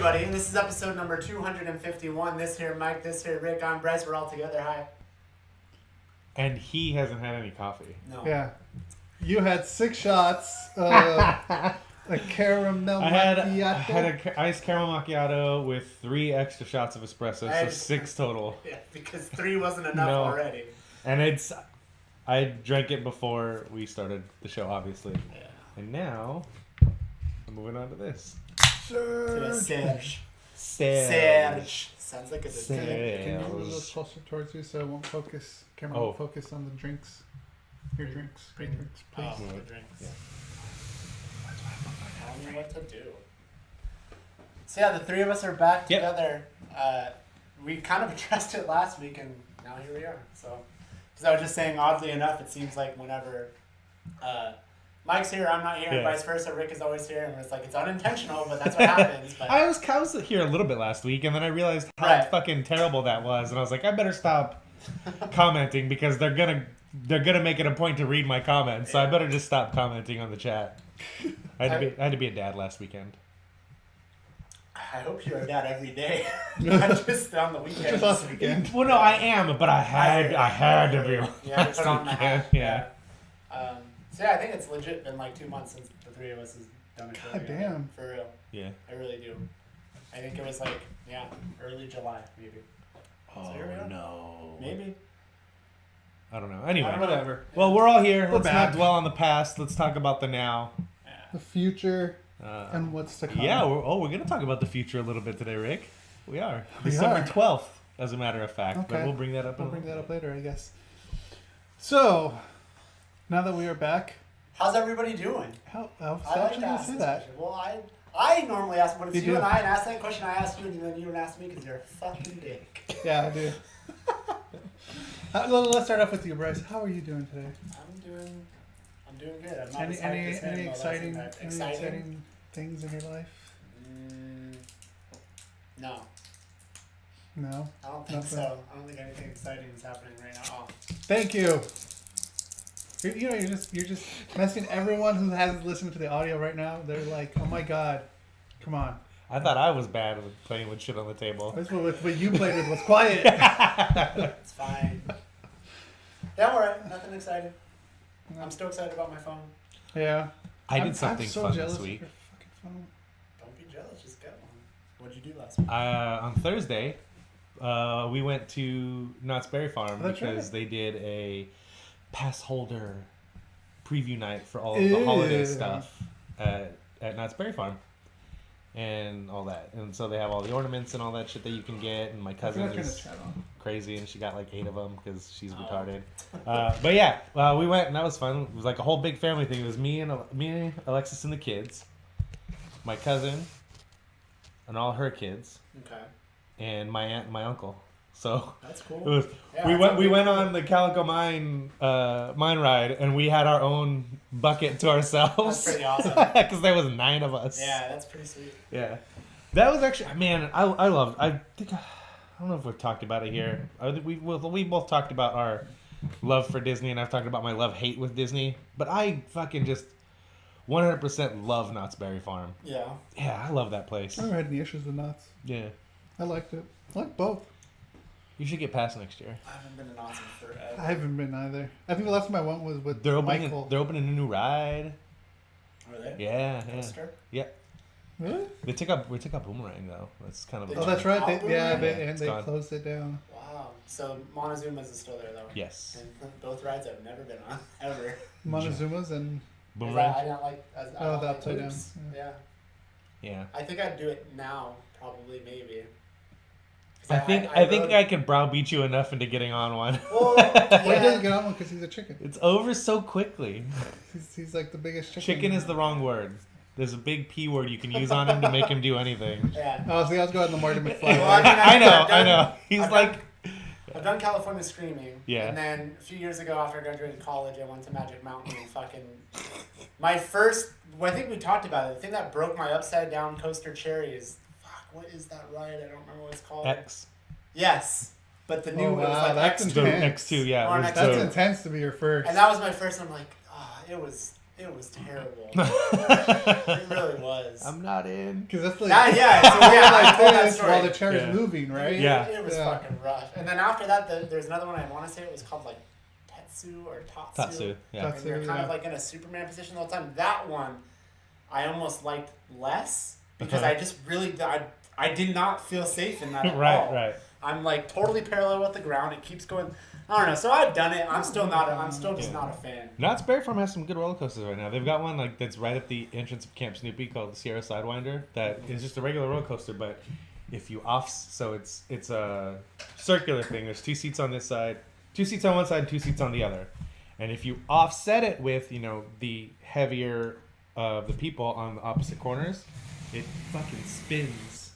everybody. This is episode number 251. This here Mike, this here Rick. I'm Bryce. We're all together. Hi. And he hasn't had any coffee. No. Yeah. You had 6 shots of a caramel macchiato. I had an iced caramel macchiato with 3 extra shots of espresso, so 6 total. Yeah, because 3 wasn't enough already. And I drank it before we started the show, obviously. Yeah. And now, I'm moving on to this. Serge. Sounds like a Can you move a little closer towards you so it won't focus? Camera won't focus on the drinks. Your drinks. Your drinks, please. Oh, the drinks. Yeah. I don't know what to do. So yeah, the 3 of us are back together. We kind of addressed it last week, and now here we are. So, because I was just saying, oddly enough, it seems like whenever Mike's here, I'm not here, and vice versa. Rick is always here, and it's like it's unintentional, but that's what happens. But I was here a little bit last week, and then I realized how fucking terrible that was, and I was like, I better stop commenting because they're gonna make it a point to read my comments, so I better just stop commenting on the chat. I had to be a dad last weekend. I hope you're a dad every day, not just on the weekend. Just last weekend. Well, no, I am, but I had to be. Yeah, put on the hat. Yeah. So yeah, I think it's legit been like 2 months since the 3 of us has done a show. God damn. For real. Yeah. I really do. I think it was like, early July, maybe. Oh, so no. Maybe. I don't know. Anyway. Whatever. Well, we're all here. We're Let's back. not dwell on the past. Let's talk about the now. The future and what's to come. Yeah, we're going to talk about the future a little bit today, Rick. We are. We December are. 12th, as a matter of fact. Okay. But we'll bring that up. We'll bring that up later, I guess. So, now that we are back. How's everybody doing? I was I like actually to going to ask say this that. question. Well, I normally ask what it's You you do. and I, and ask that question. I asked you, and then you would ask me because you're a fucking dick. Yeah, I do. Let's start off with you, Bryce. How are you doing today? I'm doing good. I'm not Any as hyped as him, although exciting that's exciting? things in your life? No. No. I don't think Nothing. so. I don't think anything exciting is happening right now. Oh. Thank you. You're just messing everyone who hasn't listened to the audio right now. They're like, oh my god, come on. I thought I was bad with playing with shit on the table. This what you played with was quiet. It's fine. Yeah, I'm alright. Nothing exciting. I'm still excited about my phone. Yeah. I did something I'm so fun jealous this of week. your fucking phone. Don't be jealous. Just get one. What'd you do last week? On Thursday, we went to Knott's Berry Farm Oh, that's because right. they did a pass holder preview night for all of the holiday stuff at Knott's Berry Farm and all that. And so they have all the ornaments and all that shit that you can get. And my cousin is crazy, and she got like 8 of them because she's retarded. But yeah, we went, and that was fun. It was like a whole big family thing. It was me, Alexis, and the kids, my cousin, and all her kids, Okay. and my aunt and my uncle. So That's cool. it was, Yeah, we went on the Calico mine ride, and we had our own bucket to ourselves. That's pretty awesome. Because there was 9 of us. Yeah, that's pretty sweet. Yeah. That was actually, man, I don't know if we've talked about it here. I think we both talked about our love for Disney, and I've talked about my love-hate with Disney. But I fucking just 100% love Knott's Berry Farm. Yeah. Yeah, I love that place. I never had any issues with nuts. Yeah. I liked it. I like both. You should get past next year. I haven't been to Knott's in forever. I haven't been either. I think the last time I went was with They're Michael. opening a new ride. Are they? Yeah, yeah. Coaster? Yeah. Really? We took up Boomerang though. That's kind of Oh, that's right. They It's they gone. closed it down. Wow. So Montezuma's is still there though. Yes. And both rides I've never been on ever. Montezuma's and Boomerang. I don't like. I the don't like upside down. loops. Yeah. Yeah. I think I'd do it now. Probably, maybe. 'Cause I think rode- I could browbeat you enough into getting on one. Well, Well, he yeah. doesn't get on one because he's a chicken. It's over so quickly. He's like the biggest chicken. Chicken is the wrong word. There's a big P word you can use on him to make him do anything. Yeah. Oh, see, I was going the Marty McFly. Well, I mean, I know. He's I've like, I've done California Screaming. Yeah. And then a few years ago, after I graduated college, I went to Magic Mountain and fucking. My first. Well, I think we talked about it. The thing that broke my upside down coaster cherry is. Fuck, what is that ride? I don't remember what it's called. X. Yes. But the new Oh, one was wow, like that's X2. The intense. X2, yeah. Or it was an That's the- intense to be your first. And that was my first. I'm like, it was It was terrible. It really was. I'm not in. Because that's like Yeah. So I told that story. while the chair is Yeah. moving, right? Yeah. It was fucking rough. And then after that, there's another one I want to say it was called like Tetsu or Tatsu. Tatsu, yeah. And you're kind of like in a Superman position the whole time. That one, I almost liked less because I just really I did not feel safe in that at all. Right. I'm like totally parallel with the ground. It keeps going. I don't know. So I've done it. I'm still just not a fan. Knott's Berry Farm has some good roller coasters right now. They've got one like that's right at the entrance of Camp Snoopy called the Sierra Sidewinder. That is just a regular roller coaster, but if you so it's a circular thing. There's 2 seats on this side, 2 seats on one side, and 2 seats on the other. And if you offset it with the heavier of the people on the opposite corners, it fucking spins.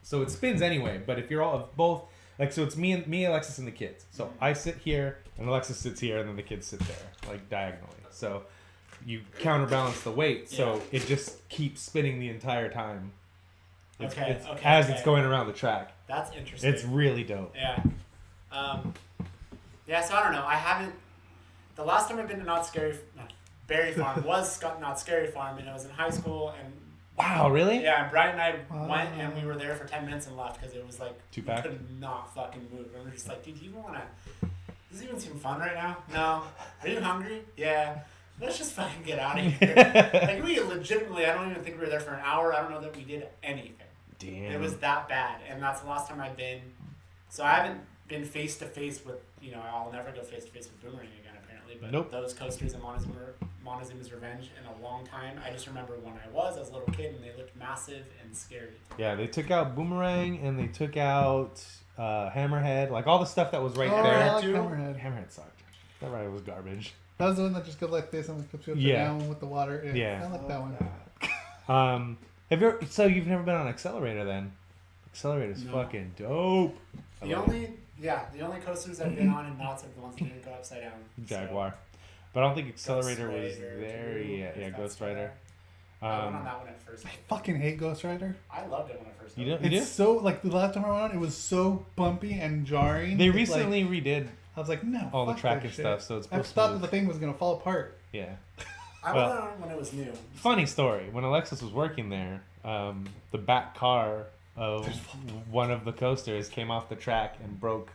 So it spins anyway. But if you're all of both. Like, so it's me, Alexis, and the kids. So I sit here, and Alexis sits here, and then the kids sit there, like, diagonally. So you counterbalance the weight, so it just keeps spinning the entire time. It's going around the track. That's interesting. It's really dope. Yeah. So I don't know. The last time I've been to Berry Farm was Not Scary Farm, and it was in high school, and wow, really? Yeah, and Brian and I went, and we were there for 10 minutes and left because it was like we could not fucking move. And we were just like, dude, do you even want to? Does it even seem fun right now? No. Are you hungry? Yeah. Let's just fucking get out of here. Like we legitimately, I don't even think we were there for an hour. I don't know that we did anything. Damn. It was that bad, and that's the last time I've been. So I haven't been face to face with. I'll never go face to face with Boomerang again. Apparently, but those coasters in Montezuma's Revenge in a long time. I just remember when I was a little kid and they looked massive and scary. Yeah, they took out Boomerang and they took out Hammerhead, like all the stuff that was right there. I like Hammerhead. Hammerhead sucked. That ride was garbage. That was the one that just goes like this and flips you upside down with the water. Yeah, I like that one. You've never been on Accelerator then? Accelerator's fucking dope. The only coasters I've been on in Knott's are the ones that didn't go upside down. Jaguar. But I don't think Accelerator was there yet. Yeah, Ghost Rider. I went on that one at first. I fucking hate Ghost Rider. I loved it when I first You did. It's so, like, the last time I went on, it was so bumpy and jarring. They recently redid I was like, no, all the track and stuff, so it's I thought that the thing was going to fall apart. Yeah. I went on when it was new. Funny story. When Alexis was working there, the back car of one of the coasters came off the track and broke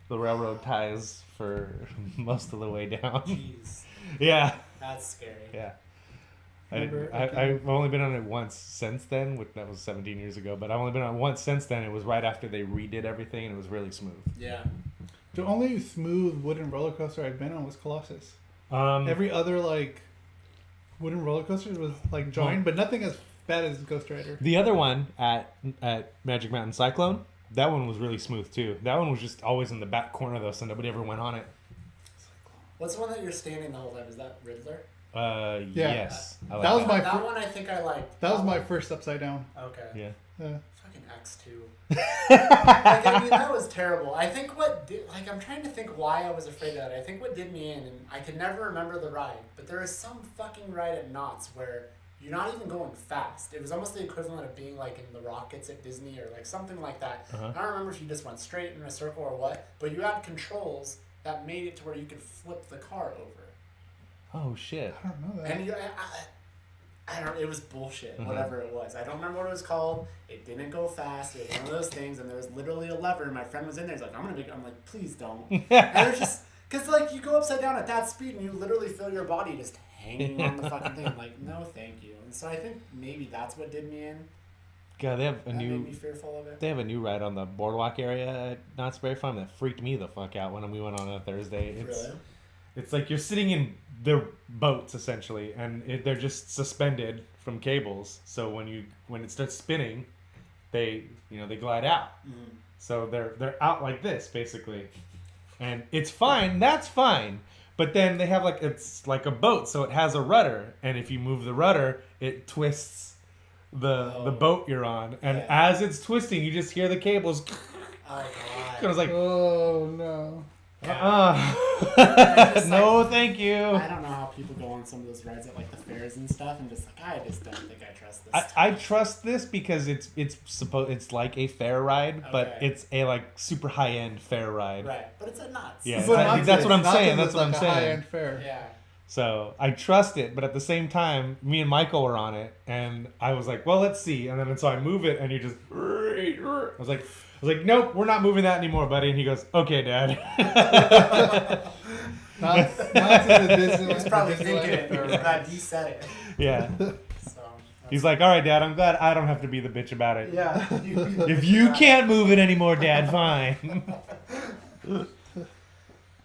the railroad ties for most of the way down. Jeez. Yeah. That's scary. Yeah. I've only been on it once since then, that was 17 years ago, but I've only been on it once since then. It was right after they redid everything, and it was really smooth. Yeah. The only smooth wooden roller coaster I've been on was Colossus. Every other, like, wooden roller coaster was, like, jarring, but nothing as bad as Ghost Rider. The other one at Magic Mountain Cyclone, that one was really smooth, too. That one was just always in the back corner, though, so nobody ever went on it. What's the one that you're standing the whole time? Is that Riddler? Yes. I like that was that one I think I liked. That was my first upside down. Okay. Yeah. Fucking X2. I mean, that was terrible. I think I'm trying to think why I was afraid of that. I think what did me in, and I can never remember the ride, but there is some fucking ride at Knott's where you're not even going fast. It was almost the equivalent of being like in the Rockets at Disney or like something like that. I don't remember if you just went straight in a circle or what, but you had controls that made it to where you could flip the car over. Oh, shit. I don't know that. And I don't. It was bullshit. Whatever it was, I don't remember what it was called. It didn't go fast. It was one of those things, and there was literally a lever. And my friend was in there. He's like, I'm like, please don't. And it was just because like you go upside down at that speed, and you literally feel your body just hanging on the fucking thing. I'm like, no, thank you. And so I think maybe that's what did me in. God, they have made me fearful of it. They have a new ride on the boardwalk area at Knott's Berry Farm that freaked me the fuck out when we went on a Thursday. Really? It's like you're sitting in their boats essentially, and they're just suspended from cables. So when it starts spinning, they glide out. Mm-hmm. So they're out like this basically, and it's fine. That's fine. But then they have it's like a boat, so it has a rudder, and if you move the rudder, it twists the boat you're on, and as it's twisting, you just hear the cables. Oh god! I was like, oh no. No, thank you. I don't know how people go on some of those rides at like the fairs and stuff, and just like I just don't think I trust this. I trust this because it's like a fair ride, but it's a like super high end fair ride. Right, but it's a Knott's. Yeah, that's what I'm saying. That's what I'm saying. High end fair. Yeah. So I trust it, but at the same time, me and Michael were on it, and I was like, well, let's see. And then so I move it, and you just... I was like, nope, we're not moving that anymore, buddy. And he goes, okay, Dad. Not to the Disney. He's probably thinking it. I'm glad he said it. Yeah. So, he's like, all right, Dad, I'm glad I don't have to be the bitch about it. Yeah. If you can't move it anymore, Dad, fine.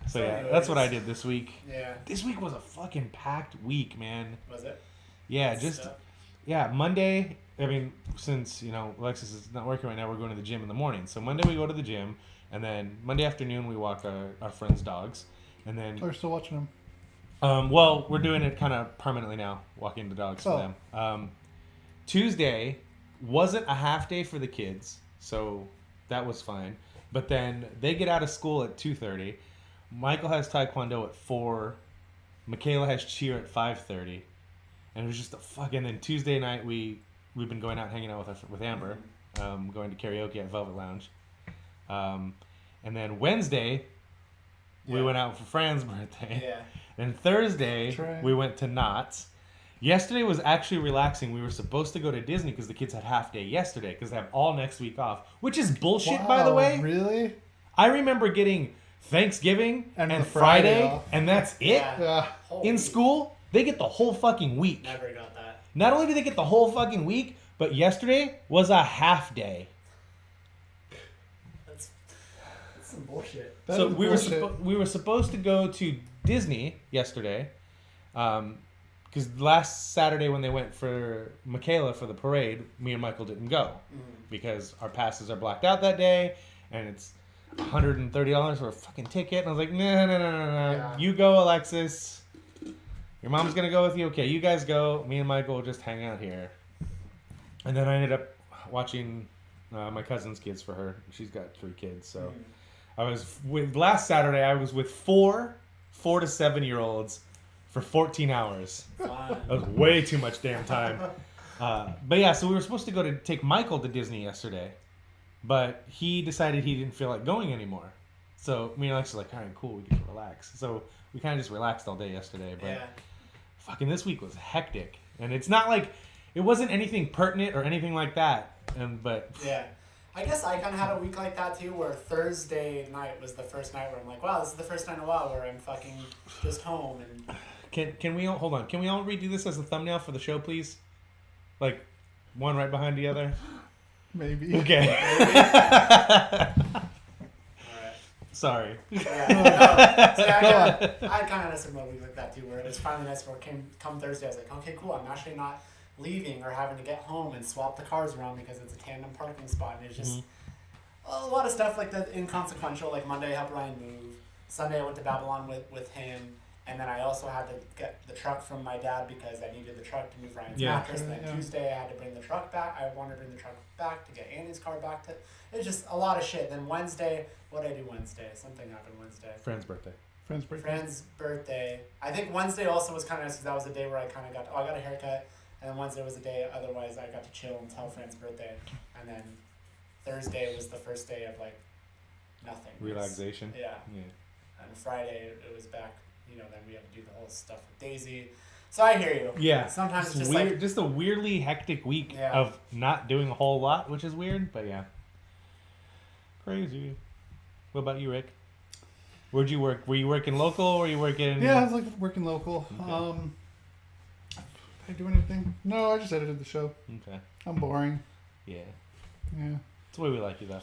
So yeah, that's what I did this week. Yeah. This week was a fucking packed week, man. Was it? Yeah, Monday, I mean, since, Alexis is not working right now, we're going to the gym in the morning. So Monday we go to the gym, and then Monday afternoon we walk our friends' dogs. And then... We're still watching them. Well, we're doing it kind of permanently now, walking the dogs for them. Tuesday wasn't a half day for the kids, so that was fine. But then they get out of school at 2:30. Michael has Taekwondo at 4. Michaela has cheer at 5:30. And it was just a fucking... Then Tuesday night, we've been going out hanging out with Amber, going to karaoke at Velvet Lounge. And then Wednesday, we went out for Fran's birthday. Yeah. And Thursday, we went to Knott's. Yesterday was actually relaxing. We were supposed to go to Disney because the kids had half day yesterday because they have all next week off, which is bullshit, by the way. Really? I remember getting Thanksgiving and Friday Friday, off. and that's it. Yeah. In school, they get the whole fucking week. Never got that. Not only do they get the whole fucking week, but yesterday was a half day. That's some bullshit. So we were supposed to go to Disney yesterday, because last Saturday when they went for Michaela for the parade, me and Michael didn't go because our passes are blacked out that day, and it's $130 for a fucking ticket. And I was like, no. Yeah. You go, Alexis. Your mom's gonna go with you. Okay, you guys go. Me and Michael will just hang out here. And then I ended up watching my cousin's kids for her. She's got 3 kids, so last Saturday I was with 4 to 7-year-olds for 14 hours. That was way too much damn time. But yeah, so we were supposed to go to take Michael to Disney yesterday, but he decided he didn't feel like going anymore. So me and Alex were like, all right, cool, we get to relax. So we kind of just relaxed all day yesterday. But fucking this week was hectic, and it's not like it wasn't anything pertinent or anything like that. But yeah. I guess I kind of had a week like that too, where Thursday night was the first night where I'm like, wow, this is the first night in a while where I'm fucking just home. And can we all hold on? Can we all redo this as a thumbnail for the show, please? Like one right behind the other. Maybe. Okay. Maybe. All right. Sorry. Yeah, no. So I kind of had a similar week like that too, where it was finally nice. Where come Thursday, I was like, okay, cool. I'm actually not leaving or having to get home and swap the cars around because it's a tandem parking spot, and it's just a lot of stuff like that inconsequential. Like Monday I helped Ryan move, Sunday I went to Babylon with him, and then I also had to get the truck from my dad because I needed the truck to move Ryan's mattress. And then Tuesday I had to bring the truck back. I wanted to bring the truck back to get Annie's car back to. It was just a lot of shit. Then Wednesday, what did I do Wednesday? Something happened Wednesday. Friend's birthday. Friend's birthday. I think Wednesday also was kind of nice because that was the day where I kind of I got a haircut. And then Wednesday was the day, otherwise I got to chill until Friend's birthday. And then Thursday was the first day of like nothing. Relaxation. Yeah. And Friday it was back, then we had to do the whole stuff with Daisy. So I hear you. Yeah. Sometimes it's just weird, like... just a weirdly hectic week of not doing a whole lot, which is weird, but yeah. Crazy. What about you, Rick? Where'd you work? Were you working local or were you working... Yeah, I was working local. Okay. Did I do anything? No, I just edited the show. Okay. I'm boring. Yeah. Yeah. That's the way we like you, though.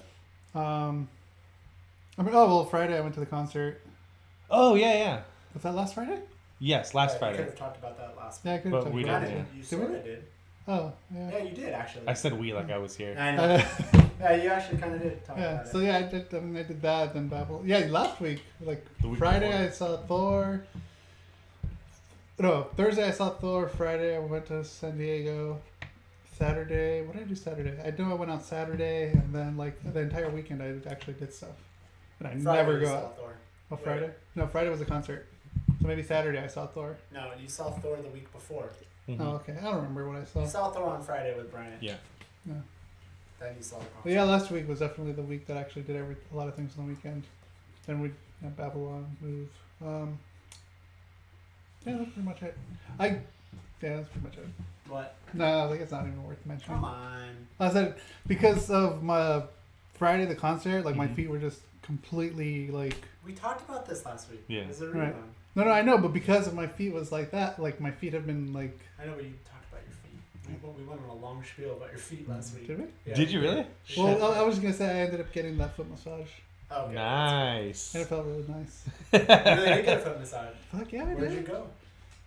Friday I went to the concert. Oh, yeah. Was that last Friday? Yes, last We Friday. could have talked about that last week. Yeah, I could have But we talked didn't. about it. You sort of did. Oh, yeah. Yeah, you did actually. I said we like I was here. I know. Yeah, you actually kind of did talk about So it. yeah, I did that, then Babel. Yeah, last week, The week Friday before. I saw Thor. No, Thursday I saw Thor. Friday I went to San Diego. Saturday, what did I do Saturday? I know I went out Saturday, and then the entire weekend I actually did stuff. And I Friday never you go saw out. Thor. Oh, Friday? No, Friday was a concert. So maybe Saturday I saw Thor. No, you saw Thor the week before. Mhm. Oh, okay. I don't remember what I saw. You saw Thor on Friday with Brian. Yeah. No. Then you saw the concert. But yeah, last week was definitely the week that I actually did a lot of things on the weekend. Then we Babylon move. Yeah, that's pretty much it. Yeah, that's pretty much it. What? No, I think it's not even worth mentioning. Come on. I said because of my Friday the concert, like my Mhm. feet were just completely like. We talked about this last week. Yeah. Is it Right. rerun? No, I know, but because of my feet was like that, like my feet have been like. I know, but you talked about your feet. We went on a long spiel about your feet last week. Did we? Yeah. Did you really? Well, I was just gonna say I ended up getting that foot massage, Oh, okay. Nice. and it felt really nice. You really did get a foot massage. Fuck yeah, I Where'd did. you go?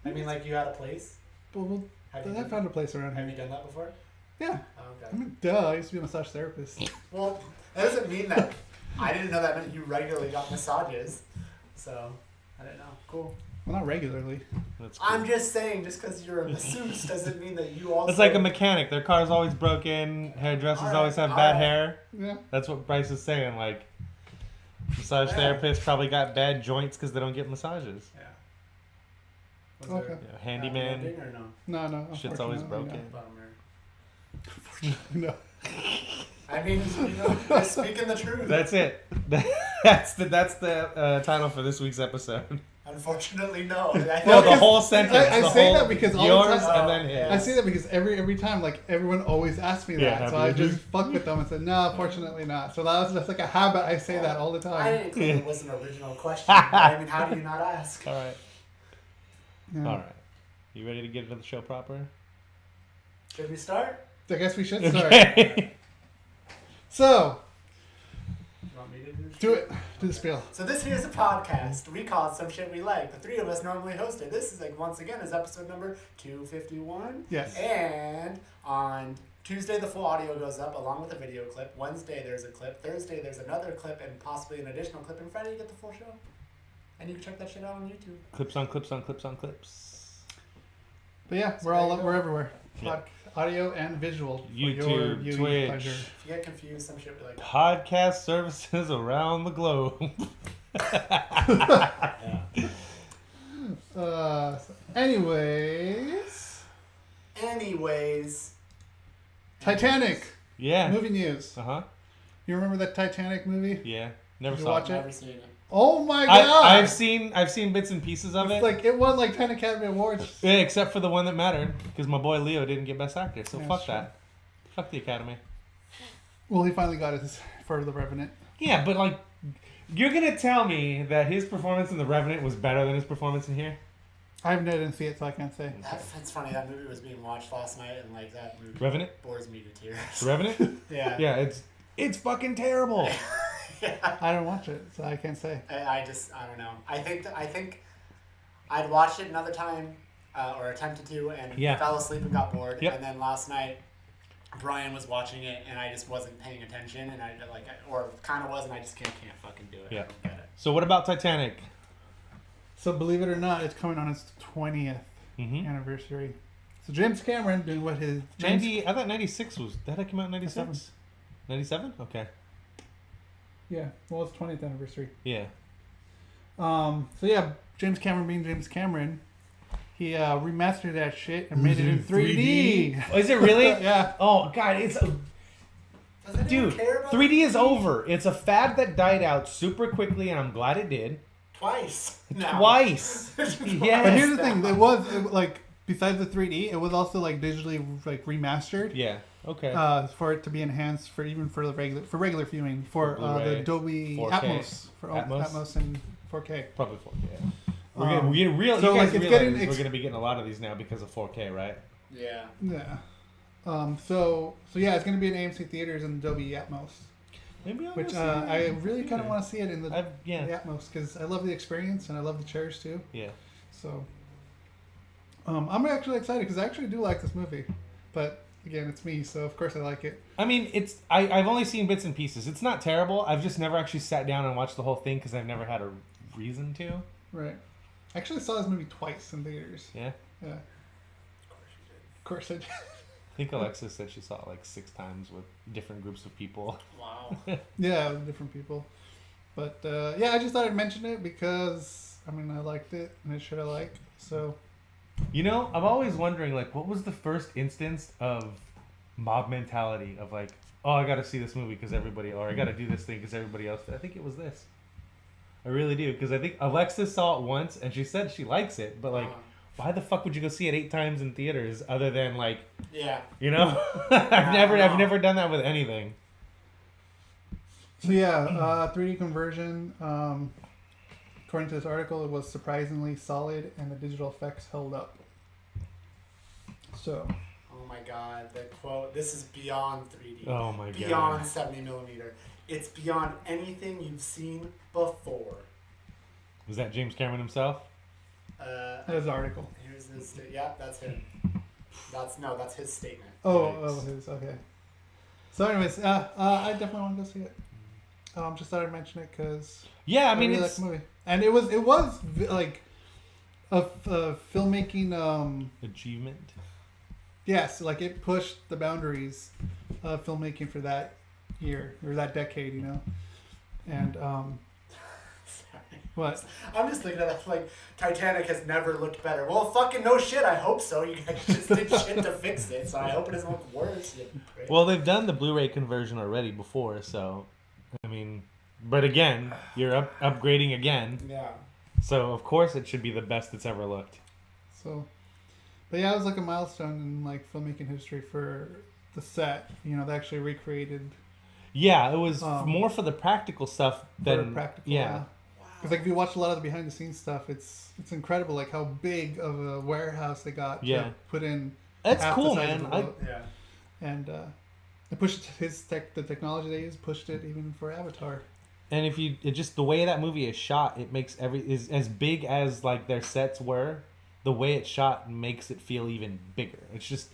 I mean, like, you had a place? Well, Have you, I done, found a place around have here. you done that before? Yeah, Oh, I okay. mean, duh. I used to be a massage therapist. Well, that doesn't mean that. I didn't know that meant you regularly got massages. So, I don't know. Cool. Well, not regularly. That's cool. I'm just saying, just because you're a masseuse doesn't mean that you also. It's like a mechanic. Their car's always broken. Hairdressers Alright, always have bad alright. hair. Yeah. That's what Bryce is saying. Like, massage Yeah. therapists probably got bad joints because they don't get massages. Yeah. Was Okay. there You know, handyman. ending or no? No. Shit's always unfortunately, broken. Bummer. No. I mean, you're speaking the truth. That's it. That's the title for this week's episode. Unfortunately, no. I No, know the whole sentence. I the say whole, that because all the yours time- and then his. I say that because every time, like everyone always asks me that, Yeah, so happy I to just fuck with them and said, no, fortunately not. So that was just like a habit. I say that all the I time. didn't think it was an original question. But I mean, how do you not ask? All right. Yeah. All right. You ready to get into the show proper? Should we start? I guess we should start. Okay. So You want me to do do it. Do the spiel. So this here's a podcast. We call it Some Shit We Like. The three of us normally host it. This is like, once again, is episode number 251. Yes. And on Tuesday, the full audio goes up along with a video clip. Wednesday, there's a clip. Thursday, there's another clip and possibly an additional clip. And Friday, you get the full show. And you can check that shit out on YouTube. Clips on clips on clips on clips. But yeah, So we're there all you go. we're everywhere. Yeah. Audio and visual. For your YouTube, viewing Twitch. pleasure. If you get confused, Some Shit We Like. Podcast services around the globe. Yeah. Anyways, Titanic Yeah. movie news. Uh huh. You remember that Titanic movie? Yeah. Never Did you saw watch it. it? Never seen it. Oh my god! I've seen bits and pieces of It's it. like it won like 10 Academy Awards. Yeah, except for the one that mattered, because my boy Leo didn't get Best Actor. So Yeah, fuck that's true. that. Fuck the Academy. Well, he finally got his for The Revenant. Yeah, but like, you're gonna tell me that his performance in The Revenant was better than his performance in here? I didn't see it, so I can't say. That's funny. That movie was being watched last night, and like that movie Revenant? bores me to tears. The Revenant? Yeah. Yeah, it's fucking terrible. Yeah. I don't watch it, so I can't say. I don't know. I think I'd watched it another time or attempted to and Yeah. fell asleep and got bored. Yep. And then last night Brian was watching it and I just wasn't paying attention and I kind of was and I just can't fucking do it. Yeah. I don't get it. So what about Titanic? So believe it or not, it's coming on its 20th Mm-hmm. anniversary. So James Cameron doing what his I thought 96 was... That came out in 96? 97. 97? Okay. Yeah, well, it's 20th anniversary. Yeah. So yeah, James Cameron being James Cameron, he remastered that shit and made it in 3D. Oh, is it really? Yeah. Oh, God, it's... Does anyone Dude, care about 3D is over. It's a fad that died out super quickly, and I'm glad it did. Twice. now. Twice. Yes. But here's the thing: like besides the 3D, it was also like digitally like remastered. Yeah. Okay. For it to be enhanced for the regular viewing for the Blu-ray, Adobe 4K. Atmos for Atmos? Atmos and 4K. Probably 4K. Yeah. We're getting real. so, You guys like, it's realize getting we're gonna be getting a lot of these now because of 4K, right? Yeah. Yeah. So yeah, it's gonna be in AMC theaters and Adobe Atmos, Maybe I'll which go see I it. really kind of want to see it in the Yeah. Atmos because I love the experience and I love the chairs too. Yeah. So I'm actually excited because I actually do like this movie, but again, it's me, so of course I like it. I mean, I've only seen bits and pieces. It's not terrible. I've just never actually sat down and watched the whole thing because I've never had a reason to. Right. I actually saw this movie twice in theaters. Yeah. Yeah. Of course I did. I think Alexis said she saw it like 6 times with different groups of people. Wow. Yeah, with different people. But yeah, I just thought I'd mention it because I mean I liked it and it should I like. So You know, I'm always wondering, like, what was the first instance of mob mentality of like, oh, I got to see this movie because everybody, or I got to do this thing because everybody else did. I think it was this. I really do, because I think Alexis saw it once and she said she likes it, but like, why the fuck would you go see it 8 times in theaters other than like, Yeah. you know? I've never done that with anything. So yeah, 3D conversion. According to this article, it was surprisingly solid, and the digital effects held up. So. Oh my god, the quote. This is beyond 3D. Oh my god. Beyond 70mm. It's beyond anything you've seen before. Was that James Cameron himself? There's the article. Here's his. Yeah, that's him. That's his statement. His. Okay. So, anyways, I definitely want to go see it. Just thought I'd mention it because Yeah, I mean, really like the movie, and it was like a filmmaking achievement. Yes, like it pushed the boundaries of filmmaking for that year or that decade, you know. And Sorry. what? I'm just looking at it like Titanic has never looked better. Well, fucking no shit. I hope so. You guys just did shit to fix it, so I hope it doesn't look worse. Well, they've done the Blu-ray conversion already before, so I mean, but again, you're upgrading again. Yeah. So of course it should be the best it's ever looked. So, but yeah, it was like a milestone in like filmmaking history for the set. You know, they actually recreated. Yeah, it was more for the practical stuff than practical. Yeah. Because like if you watch a lot of the behind the scenes stuff, it's incredible like how big of a warehouse they got to put in. That's half cool, the size man. of the boat. Yeah. And they pushed the technology they used, pushed it even for Avatar. And if you just the way that movie is shot, it makes is as big as like their sets were. The way it's shot makes it feel even bigger. It's just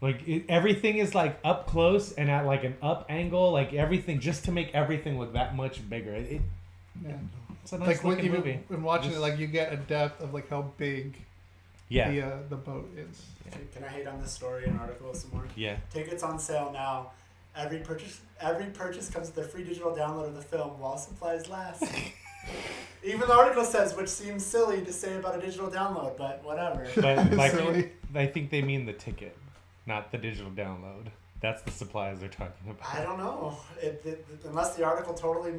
like everything is like up close and at like an up angle, like everything just to make everything look that much bigger. It's a nice looking movie. When watching it, like you get a depth of like how big the boat is. Yeah. Can I hate on this story and article some more? Yeah. Tickets on sale now. Every purchase comes with a free digital download of the film while supplies last. Even the article says, which seems silly to say about a digital download, but whatever. But like, I think they mean the ticket, not the digital download. That's the supplies they're talking about. I don't know. Unless the article totally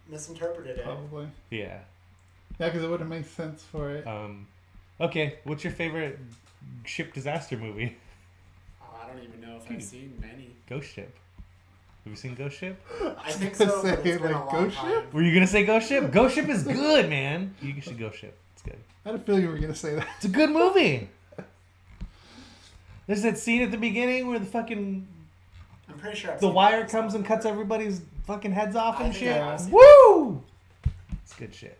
misinterpreted it. Probably. Yeah. Yeah, because it wouldn't make sense for it. Okay, what's your favorite ship disaster movie? Oh, I don't even know if I've seen many. Ghost Ship. Have you seen Ghost Ship? I think so. But it's been a long Ghost time. Ship? Were you gonna say Ghost Ship? Ghost Ship is good, man. You should Ghost Ship. It's good. I had a feeling you were going to say that. It's a good movie. There's that scene at the beginning where the fucking I'm pretty sure the wire comes and cuts everybody's fucking heads off and shit. I have. Woo! It's good shit.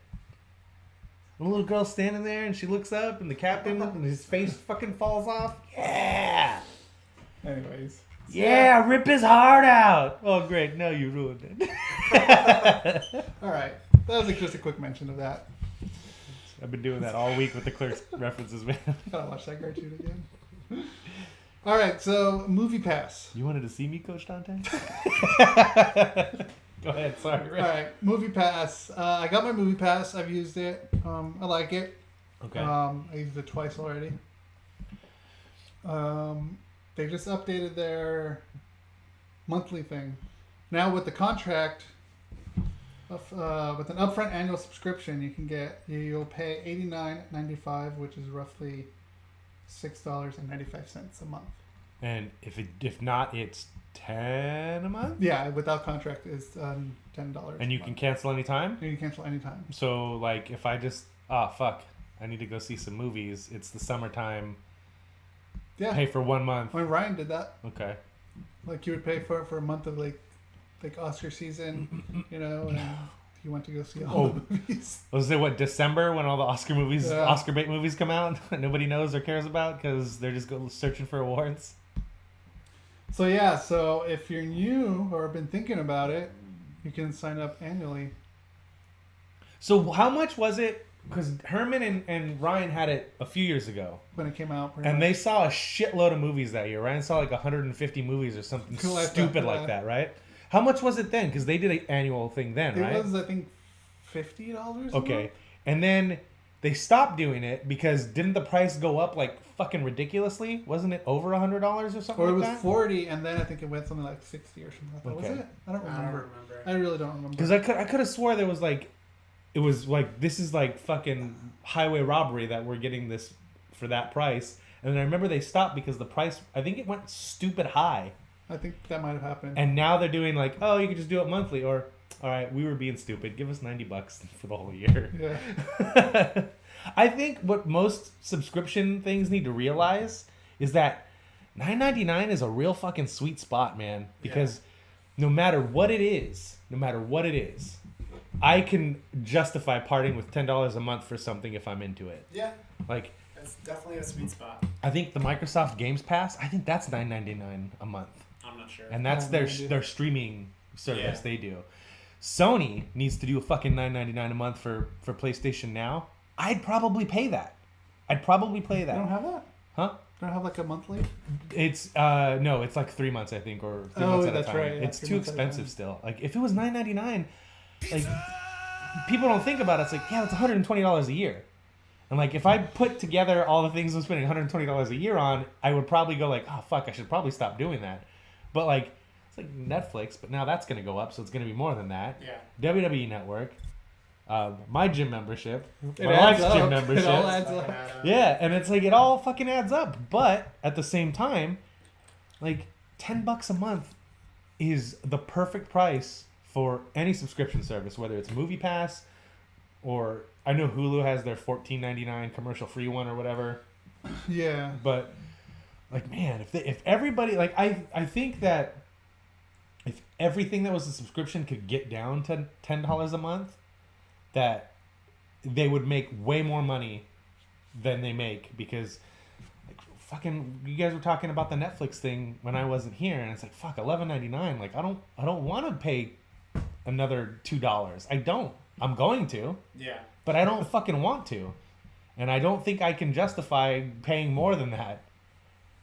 The little girl standing there and she looks up and the captain and his face fucking falls off. Yeah. Anyways. Yeah, rip his heart out. Oh, great. No, you ruined it. All right. That was just a quick mention of that. I've been doing that all week with the Clerks references, man. Gotta watch that cartoon again. All right, so Movie Pass. You wanted to see me, Coach Dante? Go ahead. Sorry. Rick. All right, Movie Pass. I got my Movie Pass. I've used it. I like it. Okay. I used it twice already. They just updated their monthly thing. Now with the contract, with an upfront annual subscription, you'll pay $89.95, which is roughly $6.95 a month. And if not, it's $10 a month. Yeah, without contract is $10. And you can cancel anytime. You can cancel anytime. So like, if I just fuck, I need to go see some movies. It's the summertime. Yeah. Pay for 1 month. When Ryan did that. Okay. Like you would pay for a month of like Oscar season, you know, and you went to go see all the movies. Was it December when all the Oscar movies, Yeah. Oscar bait movies come out? Nobody knows or cares about because they're just searching for awards. So yeah, so if you're new or have been thinking about it, you can sign up annually. So how much was it? Because Herman and Ryan had it a few years ago. When it came out. And they saw a shitload of movies that year. Ryan saw like 150 movies or something stupid like that, right? How much was it then? Because they did an annual thing then, right? It was, I think, $50. Okay. And then they stopped doing it because didn't the price go up like fucking ridiculously? Wasn't it over $100 or something Or it was like that? 40, and then I think it went something like 60 or something like that. Okay. Was it? I don't remember. I really don't remember. Because I could have swore there was like, it was like, this is like fucking highway robbery that we're getting this for that price. And then I remember they stopped because the price, I think it went stupid high. I think that might have happened. And now they're doing like, oh, you can just do it monthly, or all right, we were being stupid. Give us $90 for the whole year. Yeah. I think what most subscription things need to realize is that $9.99 is a real fucking sweet spot, man. Because no matter what it is, I can justify parting with $10 a month for something if I'm into it. Yeah. Like, it's definitely a sweet spot. I think the Microsoft Games Pass, I think that's $9.99 a month. I'm not sure. And that's their streaming service they do. Sony needs to do a fucking $9.99 a month for PlayStation Now. I'd probably pay that. I'd probably play that. You don't have that? Huh? You don't have like a monthly? It's no, it's like 3 months I think, or 3 months at a time. Right, yeah, it's too expensive still. Like if it was $9.99, like people don't think about it. It's like, yeah, it's $120 a year. And like if I put together all the things I'm spending $120 a year on, I would probably go like, oh fuck, I should probably stop doing that. But like it's like Netflix, but now that's gonna go up, so it's gonna be more than that. Yeah. WWE Network, my gym membership, It my adds wife's up. gym membership. It all adds up. Yeah, and it's like it all fucking adds up. But at the same time, like $10 a month is the perfect price for any subscription service, whether it's Movie Pass or I know Hulu has their $14.99 commercial free one or whatever. Yeah. But like, man, if everybody like I think that if everything that was a subscription could get down to $10 a month, that they would make way more money than they make, because like fucking you guys were talking about the Netflix thing when I wasn't here, and it's like fuck $11.99. Like I don't want to pay another $2. I don't. I'm going to. Yeah. But I don't fucking want to. And I don't think I can justify paying more than that.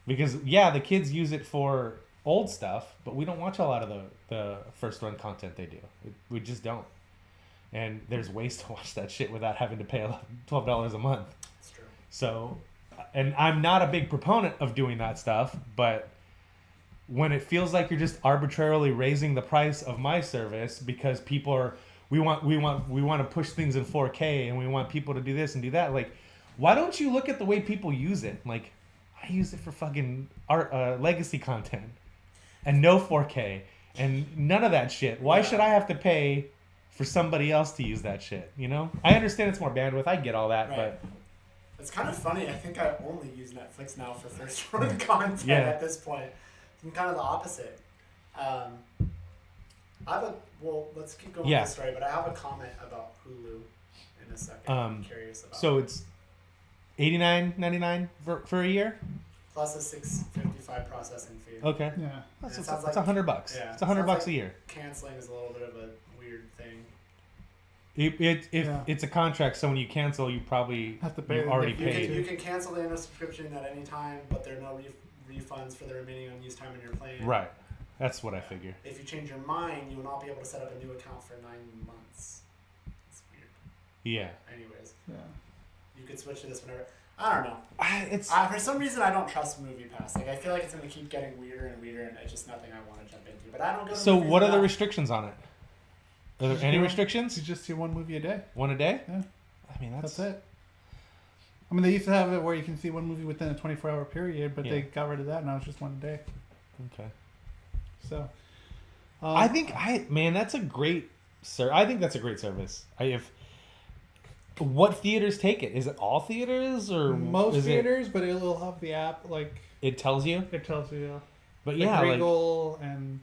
Because, yeah, the kids use it for old stuff, but we don't watch a lot of the first run content they do. We just don't. And there's ways to watch that shit without having to pay $12 a month. That's true. So, and I'm not a big proponent of doing that stuff, but when it feels like you're just arbitrarily raising the price of my service because people are... We want to push things in 4K and we want people to do this and do that. Like, why don't you look at the way people use it? Like, I use it for fucking art, legacy content, and no 4K and none of that shit. Why should I have to pay for somebody else to use that shit? You know, I understand it's more bandwidth. I get all that, but it's kind of funny. I think I only use Netflix now for first run content at this point. I'm kind of the opposite. Let's keep going with the story, but I have a comment about Hulu in a second. I'm curious about. So it's $89.99 for a year, plus a $6.55 processing fee. Okay. Yeah. That's It sounds it's like- $100. Yeah, It's $100 sounds a year. Canceling is a little bit of a weird thing. If it's a contract, so when you cancel, you probably Have to pay you the already difference. paid. You can cancel the annual subscription at any time, but there are no refunds for the remaining unused time in your plan. Right. That's what I figure. If you change your mind, you will not be able to set up a new account for 9 months. It's weird. Yeah. Anyways, Yeah. you could switch to this whenever. I don't know. It's For some reason, I don't trust Movie Pass. Like, I feel like it's going to keep getting weirder and weirder, and it's just nothing I want to jump into. But I don't go to so. movies What are the enough. restrictions on it? Are there any restrictions? You just see one movie a day. One a day? Yeah. I mean, That's it. I mean, they used to have it where you can see one movie within a 24-hour period, but they got rid of that. Now it's just one a day. Okay. So, I think that's a great I think that's a great service. What theaters take it? Is it all theaters or most is theaters, but it'll have the app like it tells you. it tells you. But Like yeah, Regal and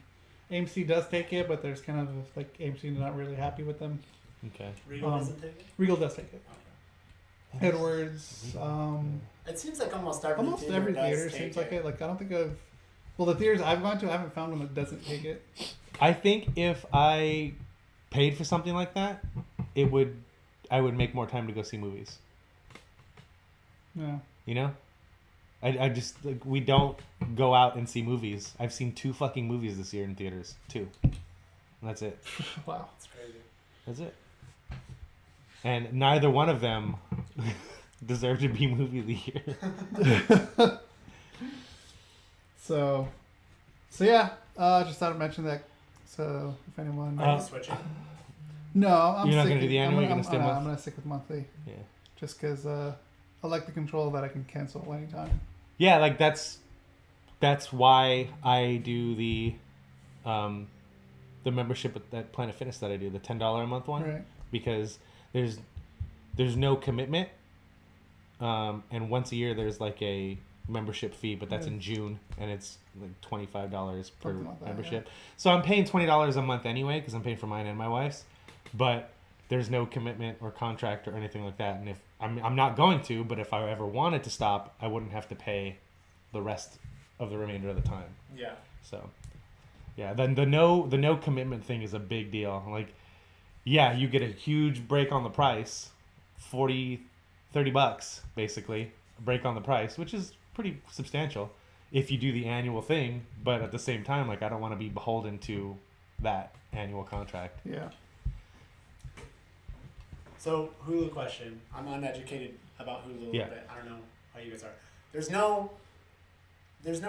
AMC does take it, but there's kind of like AMC not really happy with them. okay. Regal doesn't take it? Regal does take it. Okay. Edwards, It seems like almost every theater does take seems like it. Like I don't think the theaters I've gone to, I haven't found one that doesn't take it. I think if I paid for something like that, I would make more time to go see movies. Yeah. You know? I just like we don't go out and see movies. I've seen 2 fucking movies this year in theaters. 2. And that's it. Wow. That's crazy. That's it. And neither one of them deserve to be movie of the year. So yeah. Just thought I'd mention that. So if anyone, Are you switching? no, I'm You're not sticking- gonna do the annual? You're gonna stay I'm month? gonna stick with monthly. Yeah. Just because I like the control that I can cancel anytime. Yeah, like that's why I do the membership at that Planet Fitness that I do, the $10 a month one, Right. because there's no commitment, and once a year there's like a membership fee, but that's in June, and it's like $25 per Something like that, membership. So I'm paying $20 a month anyway because I'm paying for mine and my wife's, but there's no commitment or contract or anything like that. And if I'm not going to, but if I ever wanted to stop, I wouldn't have to pay the rest of the remainder of the time. Yeah. So, yeah, then the no commitment thing is a big deal. Like, yeah, you get a huge break on the price, $30 basically, a break on the price, which is pretty substantial if you do the annual thing. But at the same time, like, I don't want to be beholden to that annual contract. Yeah. So Hulu question. I'm uneducated about Hulu a little Yeah. bit. I don't know how you guys are. There's no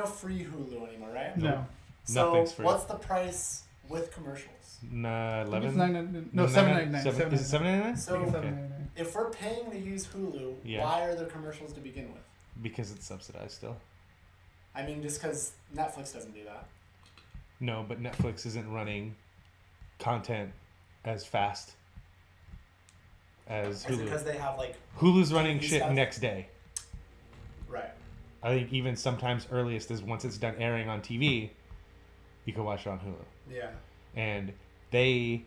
free Hulu anymore, right? No. So Nothing's free. what's the price with commercials? I think 11. it's $7.99. Is it $7.99? So Okay. if we're paying to use Hulu, Yeah. why are there commercials to begin with? Because it's subsidized still. I mean, just because Netflix doesn't do that. No, but Netflix isn't running content as fast as Is it Hulu. because they have like Hulu's running TV shit stuff? next day. right? I think even sometimes earliest is once it's done airing on TV, you can watch it on Hulu. Yeah. And they